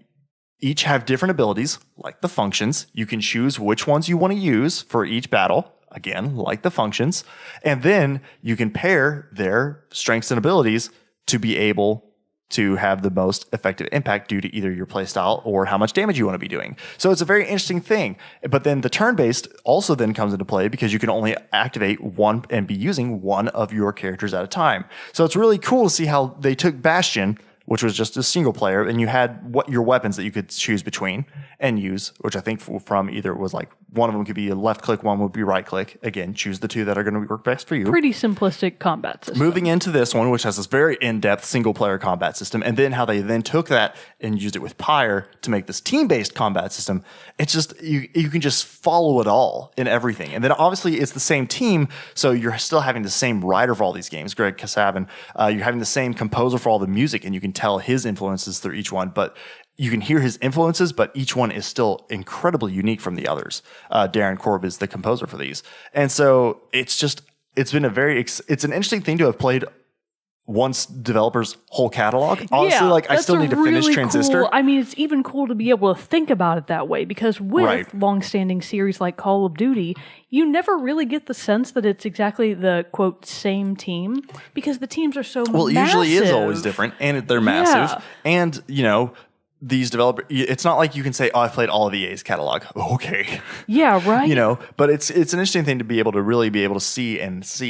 each have different abilities like the functions. You can choose which ones you want to use for each battle, again like the functions, and then you can pair their strengths and abilities to be able to have the most effective impact due to either your playstyle or how much damage you want to be doing. So it's a very interesting thing. But then the turn-based also then comes into play because you can only activate one and be using one of your characters at a time. So it's really cool to see how they took Bastion, which was just a single player, and you had your weapons that you could choose between and use, which I think from either it was like one of them could be a left click, one would be right click. Again, choose the two that are going to work best for you. Pretty simplistic combat system. Moving into this one, which has this very in-depth single player combat system, and then how they then took that and used it with Pyre to make this team-based combat system. It's just, you can just follow it all in everything. And then obviously it's the same team, so you're still having the same writer for all these games, Greg Kasavin. You're having the same composer for all the music, and you can tell his influences through each one, but you can hear his influences, but each one is still incredibly unique from the others. Darren Korb is the composer for these. And so it's been it's an interesting thing to have played one developer's whole catalog. Honestly, I still need to finish Transistor. Cool, I mean, it's even cool to be able to think about it that way, because with long-standing series like Call of Duty, you never really get the sense that it's exactly the, quote, same team, because the teams are so massive. Well, it usually is always different, and they're massive. And, these developers, it's not like you can say, I've played all of EA's catalog. Okay. Yeah, right. But it's an interesting thing to be able to see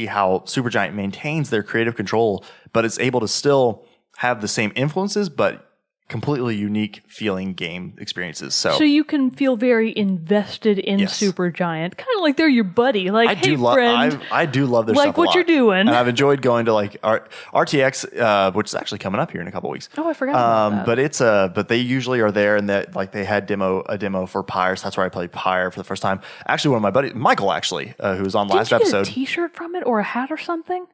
how Supergiant maintains their creative control, but it's able to still have the same influences, but completely unique feeling game experiences. So you can feel very invested in Supergiant, kind of like they're your buddy. Like, friend, I do love their stuff. Like what you're doing. And I've enjoyed going to RTX, which is actually coming up here in a couple weeks. Oh, I forgot about that. But they usually are there, and that they had a demo for Pyre. So that's where I played Pyre for the first time. Actually, one of my buddies, Michael, who was on last episode. Did you get a T-shirt from it or a hat or something?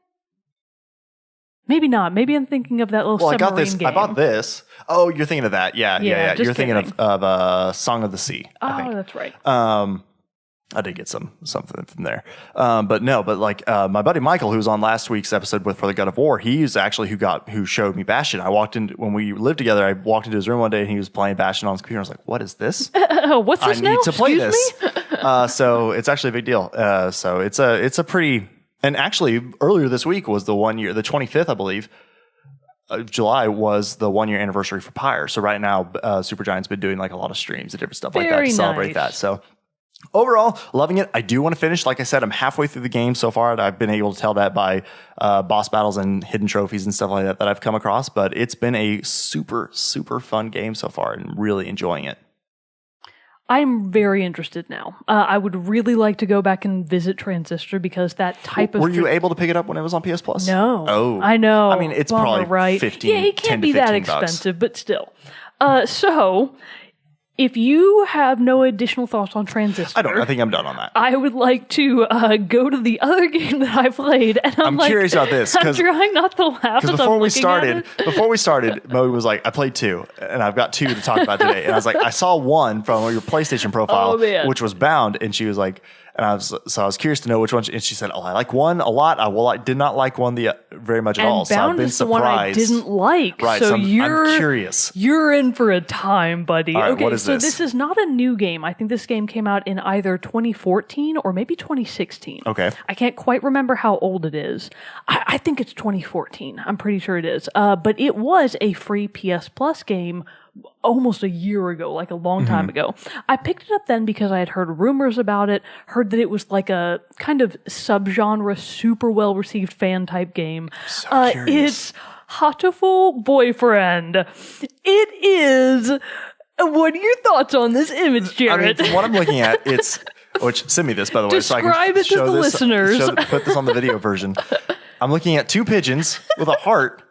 Maybe not. Maybe I'm thinking of that little submarine game. I bought this. Oh, you're thinking of that. Yeah. You're thinking of Song of the Sea. Oh, that's right. I did get something from there. My buddy Michael, who was on last week's episode for the God of War, he's actually who showed me Bastion. When we lived together, I walked into his room one day and he was playing Bastion on his computer. I was like, what is this? What's this now? I need to play this. So it's actually a big deal. So it's a pretty... And actually, earlier this week was the 1 year, the 25th, I believe, July was the 1 year anniversary for Pyre. So right now, Supergiant's been doing a lot of streams and different stuff like that to celebrate that. So overall, loving it. I do want to finish. Like I said, I'm halfway through the game so far. I've been able to tell that by boss battles and hidden trophies and stuff like that I've come across. But it's been a super, super fun game so far and really enjoying it. I'm very interested now. I would really like to go back and visit Transistor, because that type of... Were you able to pick it up when it was on PS Plus? No. Oh. I know. I mean, it's probably 15, yeah, it can't be that expensive, but still. So, if you have no additional thoughts on Transistor... I think I'm done on that. I would like to go to the other game that I played, and I'm curious about this. I'm trying not to laugh. Because before we started, Mo was like, I played 2, and I've got 2 to talk about today. And I was like, I saw 1 from your PlayStation profile, which was Bound, and she was like... And I was curious to know which one. And she said, I like 1 a lot. I did not like 1 very much at all. So I've been surprised. The one I didn't like. Right, so I'm curious. You're in for a time, buddy. All right, what is this? So this is not a new game. I think this game came out in either 2014 or maybe 2016. Okay. I can't quite remember how old it is. I think it's 2014. I'm pretty sure it is. But it was a free PS Plus game almost a year ago, like a long time ago. I picked it up then because I had heard rumors about it, heard that it was like a kind of subgenre, super well-received fan type game. So curious. It's Hatoful Boyfriend. It is... What are your thoughts on this image, Jerrett? I mean, from what I'm looking at, which, send me this, by the way, so I can show the listeners. Put this on the video version. I'm looking at 2 pigeons with a heart.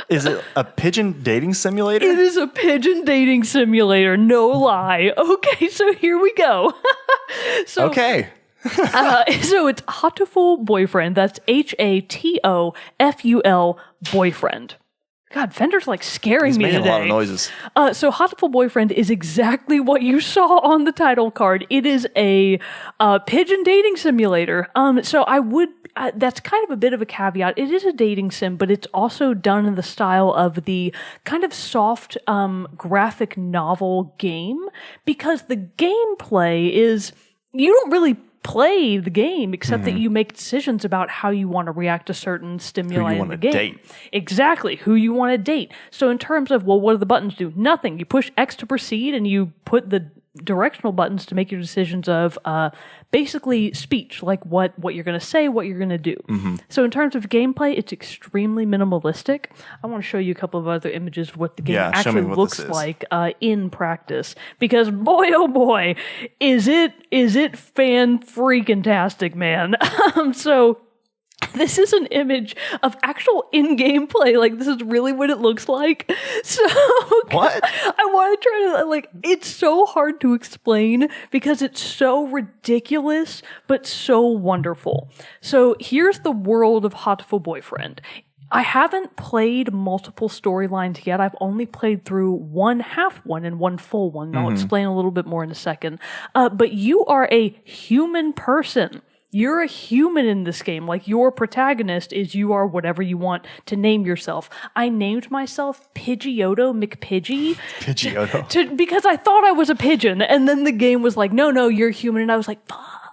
Is it a pigeon dating simulator? It is a pigeon dating simulator, no lie. Okay, so here we go. Okay. So it's Hatoful Boyfriend. That's Hatoful Boyfriend. God, Fender's scaring me today. He's making a lot of noises. So Hatoful Boyfriend is exactly what you saw on the title card. It is a pigeon dating simulator. So that's kind of a bit of a caveat. It is a dating sim, but it's also done in the style of the kind of soft graphic novel game, because the gameplay is, you don't really play the game except that you make decisions about how you want to react to certain stimuli in the game. Date. Exactly, who you want to date. So in terms of, what do the buttons do? Nothing. You push X to proceed, and you put the directional buttons to make your decisions of basically speech, like what you're going to say, what you're going to do. So in terms of gameplay, it's extremely minimalistic. I want to show you a couple of other images of what the game actually looks like in practice, because boy, oh boy, is it fan-freaking-tastic, man. So this is an image of actual in-game play. This is really what it looks like. So what? I want to try to, it's so hard to explain because it's so ridiculous, but so wonderful. So here's the world of Hatoful Boyfriend. I haven't played multiple storylines yet. I've only played through one half one and one full one. I'll explain a little bit more in a second. But you are a human person. You're a human in this game. Like, your protagonist is you are whatever you want to name yourself. I named myself Pidgeotto McPidgey. Pidgeotto. Because I thought I was a pigeon. And then the game was like, no, you're human. And I was like, fuck.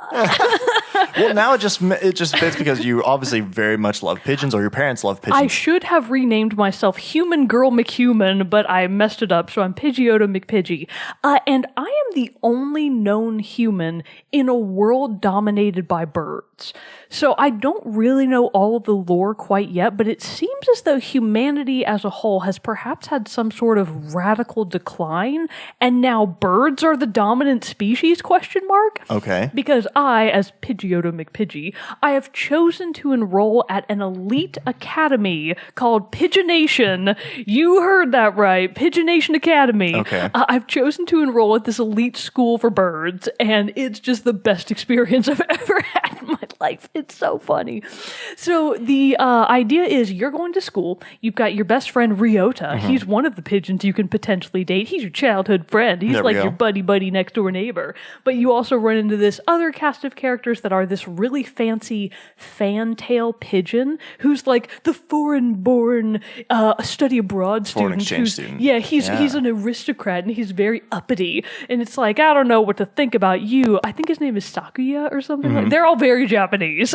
Well, now it just fits because you obviously very much love pigeons, or your parents love pigeons. I should have renamed myself Human Girl McHuman, but I messed it up, so I'm Pidgeotto McPidgey. And I am the only known human in a world dominated by birds. So I don't really know all of the lore quite yet, but it seems as though humanity as a whole has perhaps had some sort of radical decline, and now birds are the dominant species, ? Okay. Because I, as Pidgeotto McPidgey, I have chosen to enroll at an elite academy called Pigeonation. You heard that right, Pigeonation Academy. Okay. I've chosen to enroll at this elite school for birds, and it's just the best experience I've ever had in my life. It's so funny. So the idea is you're going to school. You've got your best friend Ryota. He's one of the pigeons you can potentially date. He's your childhood friend. He's like your buddy next door neighbor. But you also run into this other cast of characters that are this really fancy fantail pigeon who's like the foreign-born study abroad student. Exchange student. Yeah, he's an aristocrat and he's very uppity. And it's like, I don't know what to think about you. I think his name is Sakuya or something. Like, they're all very Japanese.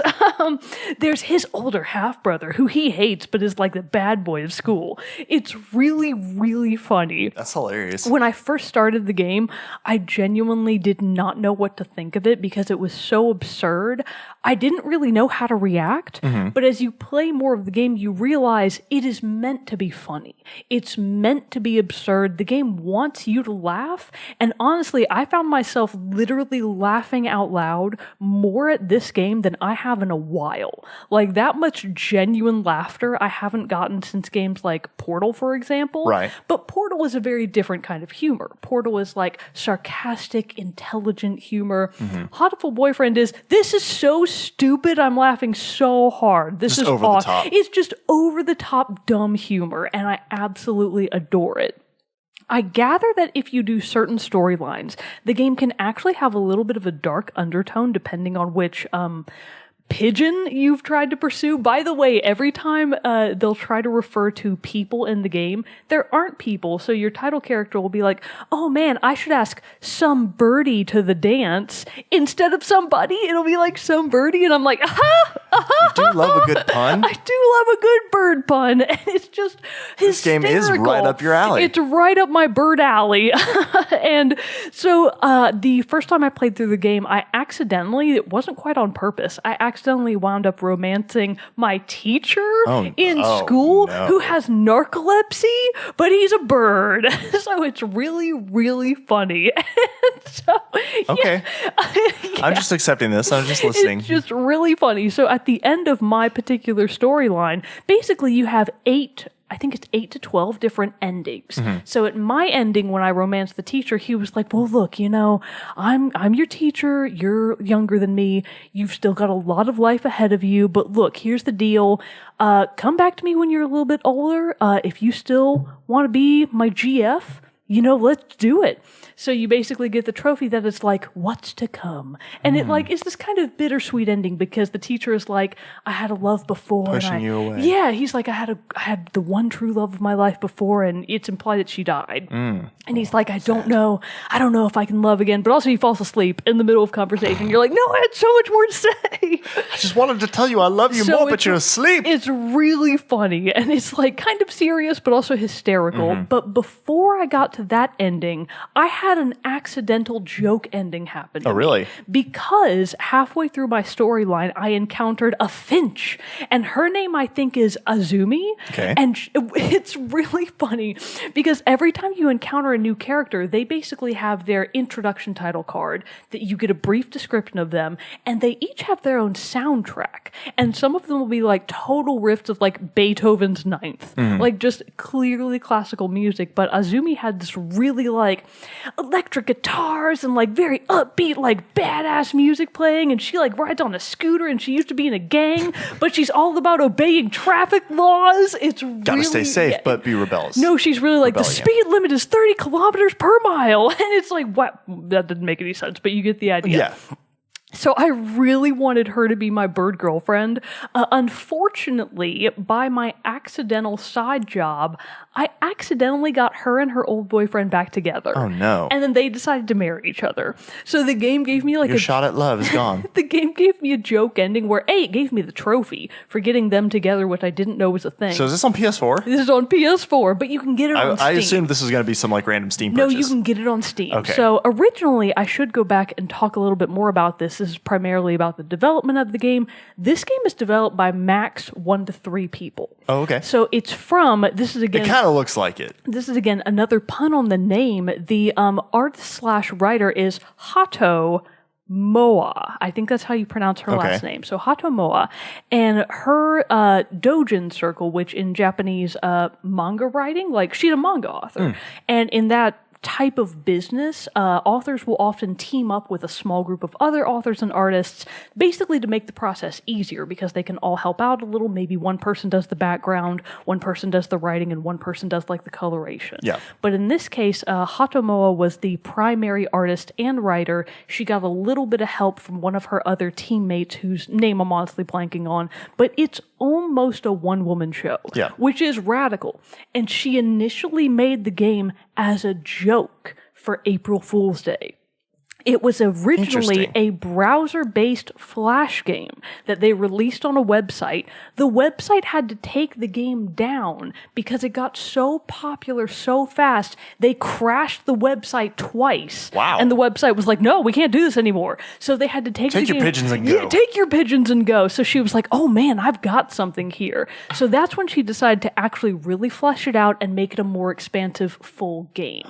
There's his older half-brother who he hates but is like the bad boy of school. It's really, really funny. That's hilarious. When I first started the game, I genuinely did not know what to think of it because it was so absurd. I didn't really know how to react, but as you play more of the game, you realize it is meant to be funny. It's meant to be absurd. The game wants you to laugh, and honestly, I found myself literally laughing out loud more at this game than I have in a while. Like, that much genuine laughter I haven't gotten since games like Portal, for example. Right. But Portal is a very different kind of humor. Portal is like sarcastic, intelligent humor. Hatoful Boyfriend is, this is so stupid, I'm laughing so hard. This just is over the top. It's just over the top dumb humor, and I absolutely adore it. I gather that if you do certain storylines, the game can actually have a little bit of a dark undertone depending on which pigeon you've tried to pursue. By the way, every time they'll try to refer to people in the game, there aren't people. So your title character will be like, oh man, I should ask some birdie to the dance instead of somebody. It'll be like some birdie. And I'm like, You do love a good pun. I do love a good bird pun. And it's just hysterical. This game is right up your alley. It's right up my bird alley. And so the first time I played through the game, I accidentally, it wasn't quite on purpose, I accidentally wound up romancing my teacher in school who has narcolepsy, but he's a bird. So it's really, really funny. Okay. I'm just accepting this. I'm just listening. It's just really funny. So at the end of my particular storyline, basically you have 8 to 12 different endings. So at my ending, when I romanced the teacher, he was like, well, look, you know, I'm your teacher. You're younger than me. You've still got a lot of life ahead of you. But look, here's the deal. Come back to me when you're a little bit older. If you still want to be my GF, you know, let's do it. So you basically get the trophy that is like, what's to come? And it like is this kind of bittersweet ending because the teacher is like, I had a love before. Pushing you away. Yeah, he's like, I had the one true love of my life before, and it's implied that she died. And he's like, I don't know if I can love again. But also he falls asleep in the middle of conversation. You're like, no, I had so much more to say. I just wanted to tell you I love you more, but you're asleep. It's really funny, and it's like kind of serious, but also hysterical. But before I got to that ending, I had an accidental joke ending happen. Oh, really? Because halfway through my storyline, I encountered a finch, and her name I think is Azumi. Okay. And it's really funny because every time you encounter a new character, they basically have their introduction title card that you get a brief description of them, and they each have their own soundtrack. And some of them will be like total riffs of like Beethoven's Ninth, like just clearly classical music. But Azumi had this this really like electric guitars and like very upbeat, like badass music playing. And she like rides on a scooter and she used to be in a gang, but she's all about obeying traffic laws. It's Gotta stay safe, but be rebellious. No, she's really like, the speed limit is 30 kilometers per mile. And it's like, what? That didn't make any sense, but you get the idea. Yeah. So I really wanted her to be my bird girlfriend. Unfortunately, by my accidental side job, I accidentally got her and her old boyfriend back together. Oh, no. And then they decided to marry each other. So the game gave me like Your shot at love is gone. The game gave me a joke ending where, A, it gave me the trophy for getting them together, which I didn't know was a thing. So is this on PS4? This is on PS4, but you can get it on Steam. I assumed this was going to be some like random Steam No, purchase. you can get it on Steam. Okay. So originally, I should go back and talk a little bit more about this. This is primarily about the development of the game. This game is developed by max 1 to 3 people. Oh, okay. So it's from, this is again... It kind of looks like it. This is again another pun on the name. The artist/writer is Hato Moa. I think that's how you pronounce her last name. So Hato Moa. And her doujin circle, which in Japanese manga writing, like she's a manga author. And in that type of business, authors will often team up with a small group of other authors and artists, basically to make the process easier because they can all help out a little. Maybe one person does the background, one person does the writing, and one person does like the coloration. Yeah. But in this case, Hatomoa was the primary artist and writer. She got a little bit of help from one of her other teammates whose name I'm honestly blanking on, but it's almost a one-woman show, which is radical. And she initially made the game as a joke for April Fool's Day. It was originally a browser-based Flash game that they released on a website. The website had to take the game down because it got so popular so fast, they crashed the website twice. Wow. And the website was like, no, we can't do this anymore. So they had to take the game. Take your pigeons and go. Yeah, take your pigeons and go. So she was like, oh man, I've got something here. So that's when she decided to actually really flesh it out and make it a more expansive full game.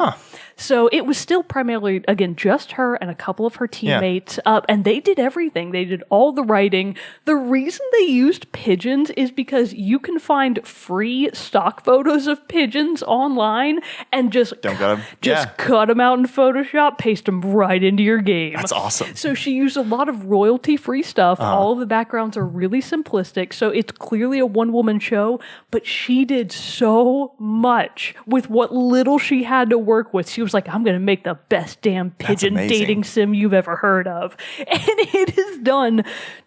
So it was still primarily, again, just her and a couple of her teammates, and they did everything. They did all the writing. The reason they used pigeons is because you can find free stock photos of pigeons online and just cut them out in Photoshop, paste them right into your game. That's awesome. So she used a lot of royalty-free stuff. All of the backgrounds are really simplistic, so it's clearly a one-woman show, but she did so much with what little she had to work with. She was like, I'm going to make the best damn pigeon dating sim you've ever heard of. And it is done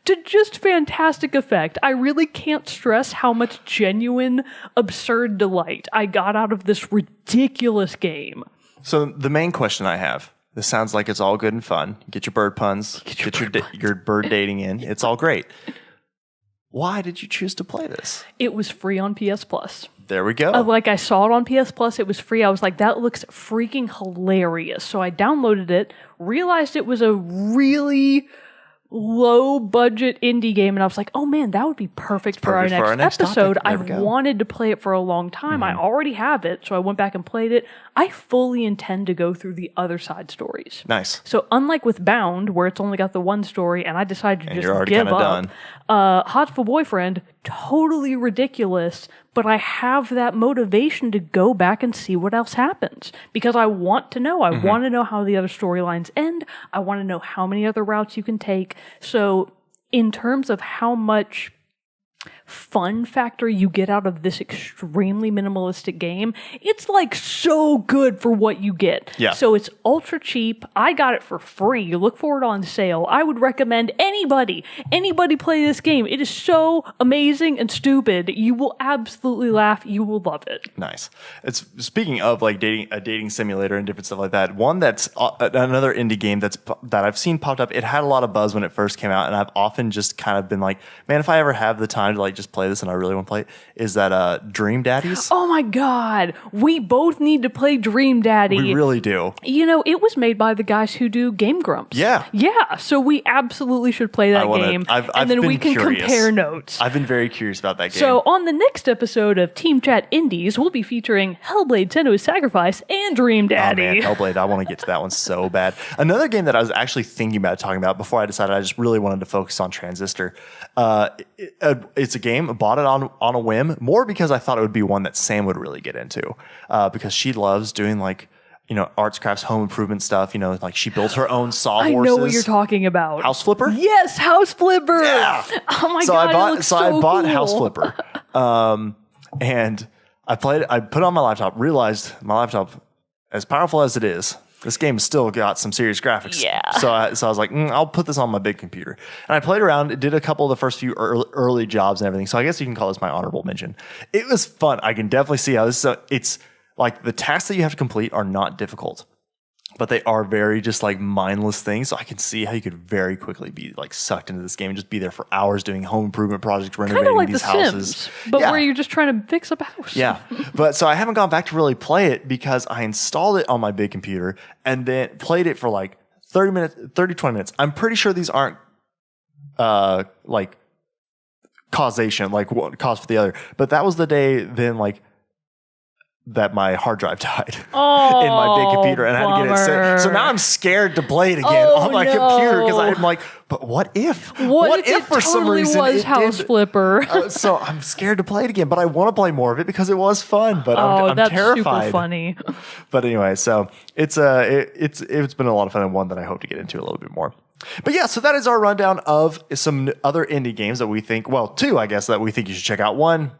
to just fantastic effect. I really can't stress how much genuine, absurd delight I got out of this ridiculous game. So the main question I have, this sounds like it's all good and fun. Get your bird puns, get your bird dating in. It's all great. Why did you choose to play this? It was free on PS Plus. There we go. Like I saw it on PS Plus, it was free. I was like, that looks freaking hilarious. So I downloaded it, realized it was a really low budget indie game, and I was like, oh man, that would be perfect for our next episode. I've wanted to play it for a long time. I already have it, so I went back and played it. I fully intend to go through the other side stories. Nice. So unlike with Bound, where it's only got the one story, and I decided to just give up. Done. Hatoful Boyfriend, totally ridiculous, but I have that motivation to go back and see what else happens because I want to know. I want to know how the other storylines end. I want to know how many other routes you can take. So in terms of how much fun factor you get out of this extremely minimalistic game, it's like so good for what you get. Yeah. So it's ultra cheap. I got it for free. You look for it on sale. I would recommend anybody play this game. It is so amazing and stupid. You will absolutely laugh. You will love it. Nice. It's speaking of like a dating simulator and different stuff like that. One that's another indie game that I've seen popped up. It had a lot of buzz when it first came out, and I've often just kind of been like, man, if I ever have the time to like just play this and I really want to play it, is that Dream Daddies. Oh my God. We both need to play Dream Daddy. We really do. You know, it was made by the guys who do Game Grumps. Yeah. Yeah. So we absolutely should play that game. And then we can compare notes. I've been very curious about that game. So on the next episode of Team Chat Indies, we'll be featuring Hellblade: Senua's Sacrifice and Dream Daddy. Oh man, Hellblade. I want to get to that one so bad. Another game that I was actually thinking about talking about before I decided I just really wanted to focus on Transistor. It's a game, I bought it on a whim, more because I thought it would be one that Sam would really get into, because she loves doing like arts, crafts, home improvement stuff. Like she built her own sawhorses. I know what you're talking about. House Flipper? Yes, House Flipper. Yeah. Oh my God, it looks so I bought cool. House Flipper. And I put it on my laptop, realized my laptop, as powerful as it is, this game still got some serious graphics. Yeah. So I was like, I'll put this on my big computer. And I played around. It did a couple of the first few early jobs and everything. So I guess you can call this my honorable mention. It was fun. I can definitely see how this is. It's like the tasks that you have to complete are not difficult, but they are very just like mindless things. So I can see how you could very quickly be like sucked into this game and just be there for hours doing home improvement projects, renovating kind of like these The houses. Sims, but where you're just trying to fix a house. Yeah. But so I haven't gone back to really play it because I installed it on my big computer and then played it for like 20 minutes. I'm pretty sure these aren't like causation, like one cause for the other. But that was the day then that my hard drive died in my big computer and I had to get it set. So now I'm scared to play it again on my computer because I'm like, but what if? What if for some totally reason was it House did? Flipper? So I'm scared to play it again, but I want to play more of it because it was fun. But I'm that's terrified. super funny. But anyway, so it's been a lot of fun and one that I hope to get into a little bit more. But yeah, so that is our rundown of some other indie games that we think, two, I guess, that we think you should check out. One,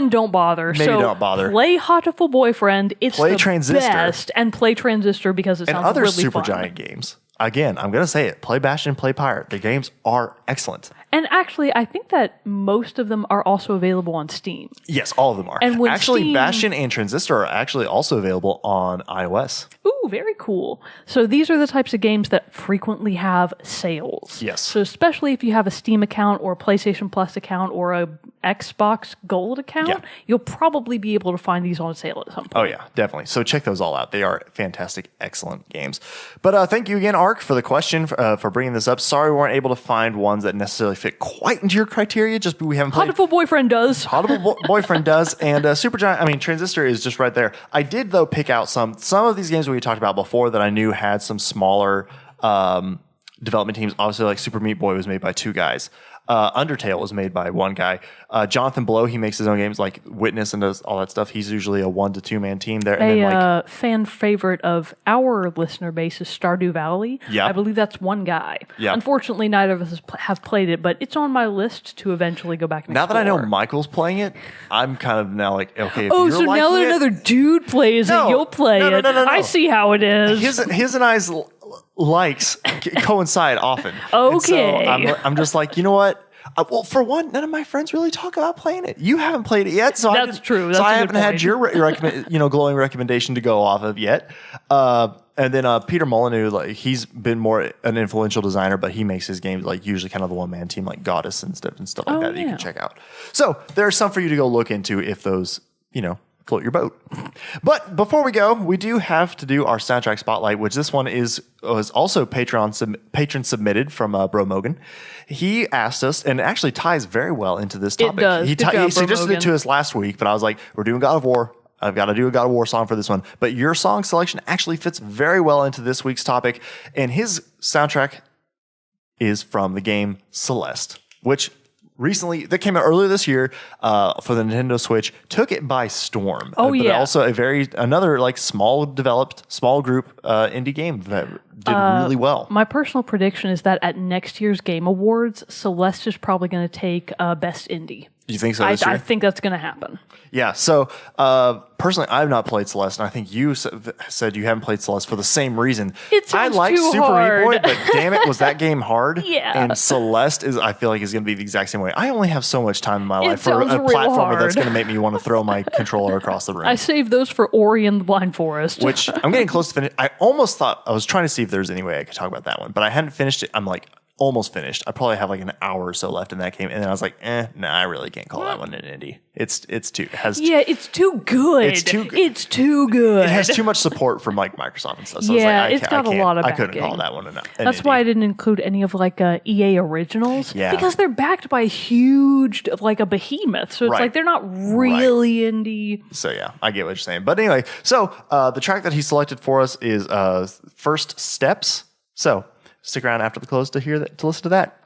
don't bother. Maybe don't bother. Play Hatoful Boyfriend. It's play the Transistor. best. And play Transistor because it sounds and other really super fun. giant games. Again, I'm going to say it. Play Bastion, play Pirate. The games are excellent. And actually, I think that most of them are also available on Steam. Yes, all of them are. And when actually, Bastion and Transistor are actually also available on iOS. Ooh, very cool. So these are the types of games that frequently have sales. Yes. So especially if you have a Steam account or a PlayStation Plus account or a Xbox Gold account, you'll probably be able to find these on sale at some point. Oh yeah, definitely. So check those all out. They are fantastic, excellent games. But thank you again, Ark, for the question, for bringing this up. Sorry we weren't able to find ones that necessarily fit quite into your criteria. Just we haven't played. Hatoful Boyfriend does. Hatoful Boyfriend does, and Transistor is just right there. I did though pick out some of these games we talked about before that I knew had some smaller development teams. Obviously, like Super Meat Boy was made by 2 guys. Undertale was made by 1 guy. Jonathan Blow, he makes his own games like Witness and does all that stuff. He's usually a 1 to 2 man team there. And a fan favorite of our listener base is Stardew Valley. Yeah. I believe that's 1 guy. Yeah. Unfortunately, neither of us have played it, but it's on my list to eventually go back and now explore. that I know Michael's playing it, I'm kind of now like, okay, if Oh, you're so now liking that it, another dude plays it, you'll play it. No. I see how it is. His and I's likes coincide often. Okay. And so I'm just like, you know what? Well, for one, none of my friends really talk about playing it. You haven't played it yet, so That's true. That's so I a haven't good had point. your glowing recommendation to go off of yet. And then Peter Molyneux, like he's been more an influential designer, but he makes his games like usually kind of the 1-man team, like Goddess and stuff like that you can check out. So there are some for you to go look into if those float your boat. But before we go, we do have to do our soundtrack spotlight, which this one was also patron submitted from Bro Mogan. He asked us, and it actually ties very well into this topic. It does. He suggested it to us last week, but I was like, we're doing God of War. I've got to do a God of War song for this one. But your song selection actually fits very well into this week's topic. And his soundtrack is from the game Celeste, which that came out earlier this year for the Nintendo Switch, took it by storm. Oh, but yeah. Also another like small group indie game that did really well. My personal prediction is that at next year's Game Awards, Celeste is probably going to take Best Indie. You think so this year? I think that's going to happen. Yeah. So personally, I've not played Celeste, and I think you said you haven't played Celeste for the same reason. It sounds I like too Super hard. Meat Boy, but damn it, was that game hard? Yeah. And Celeste I feel like is going to be the exact same way. I only have so much time in my life for a sounds real platformer that's hard. going to make me want to throw my controller across the room. I saved those for Ori and the Blind Forest. Which I'm getting close to finish. I almost thought I was trying to see if there's any way I could talk about that one, but I hadn't finished it. I'm like almost finished. I probably have like an hour or so left in that game, and then I was like, I really can't call that one an indie. It's too it's too good. It's too good. It has too much support from like Microsoft and stuff. So Yeah, I was it's got a lot of I couldn't backing. call that one enough. That's why I didn't include any of like EA originals. Yeah. Because they're backed by a huge, like a behemoth. So it's Right. like they're not really indie. So yeah, I get what you're saying. But anyway, so the track that he selected for us is First Steps. So stick around after the close to listen to that.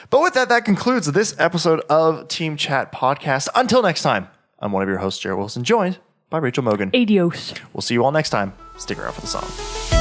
But with that, that concludes this episode of Team Chat Podcast. Until next time, I'm one of your hosts, Jerrett Wilson, joined by Rachel Mogan. Adios. We'll see you all next time. Stick around for the song.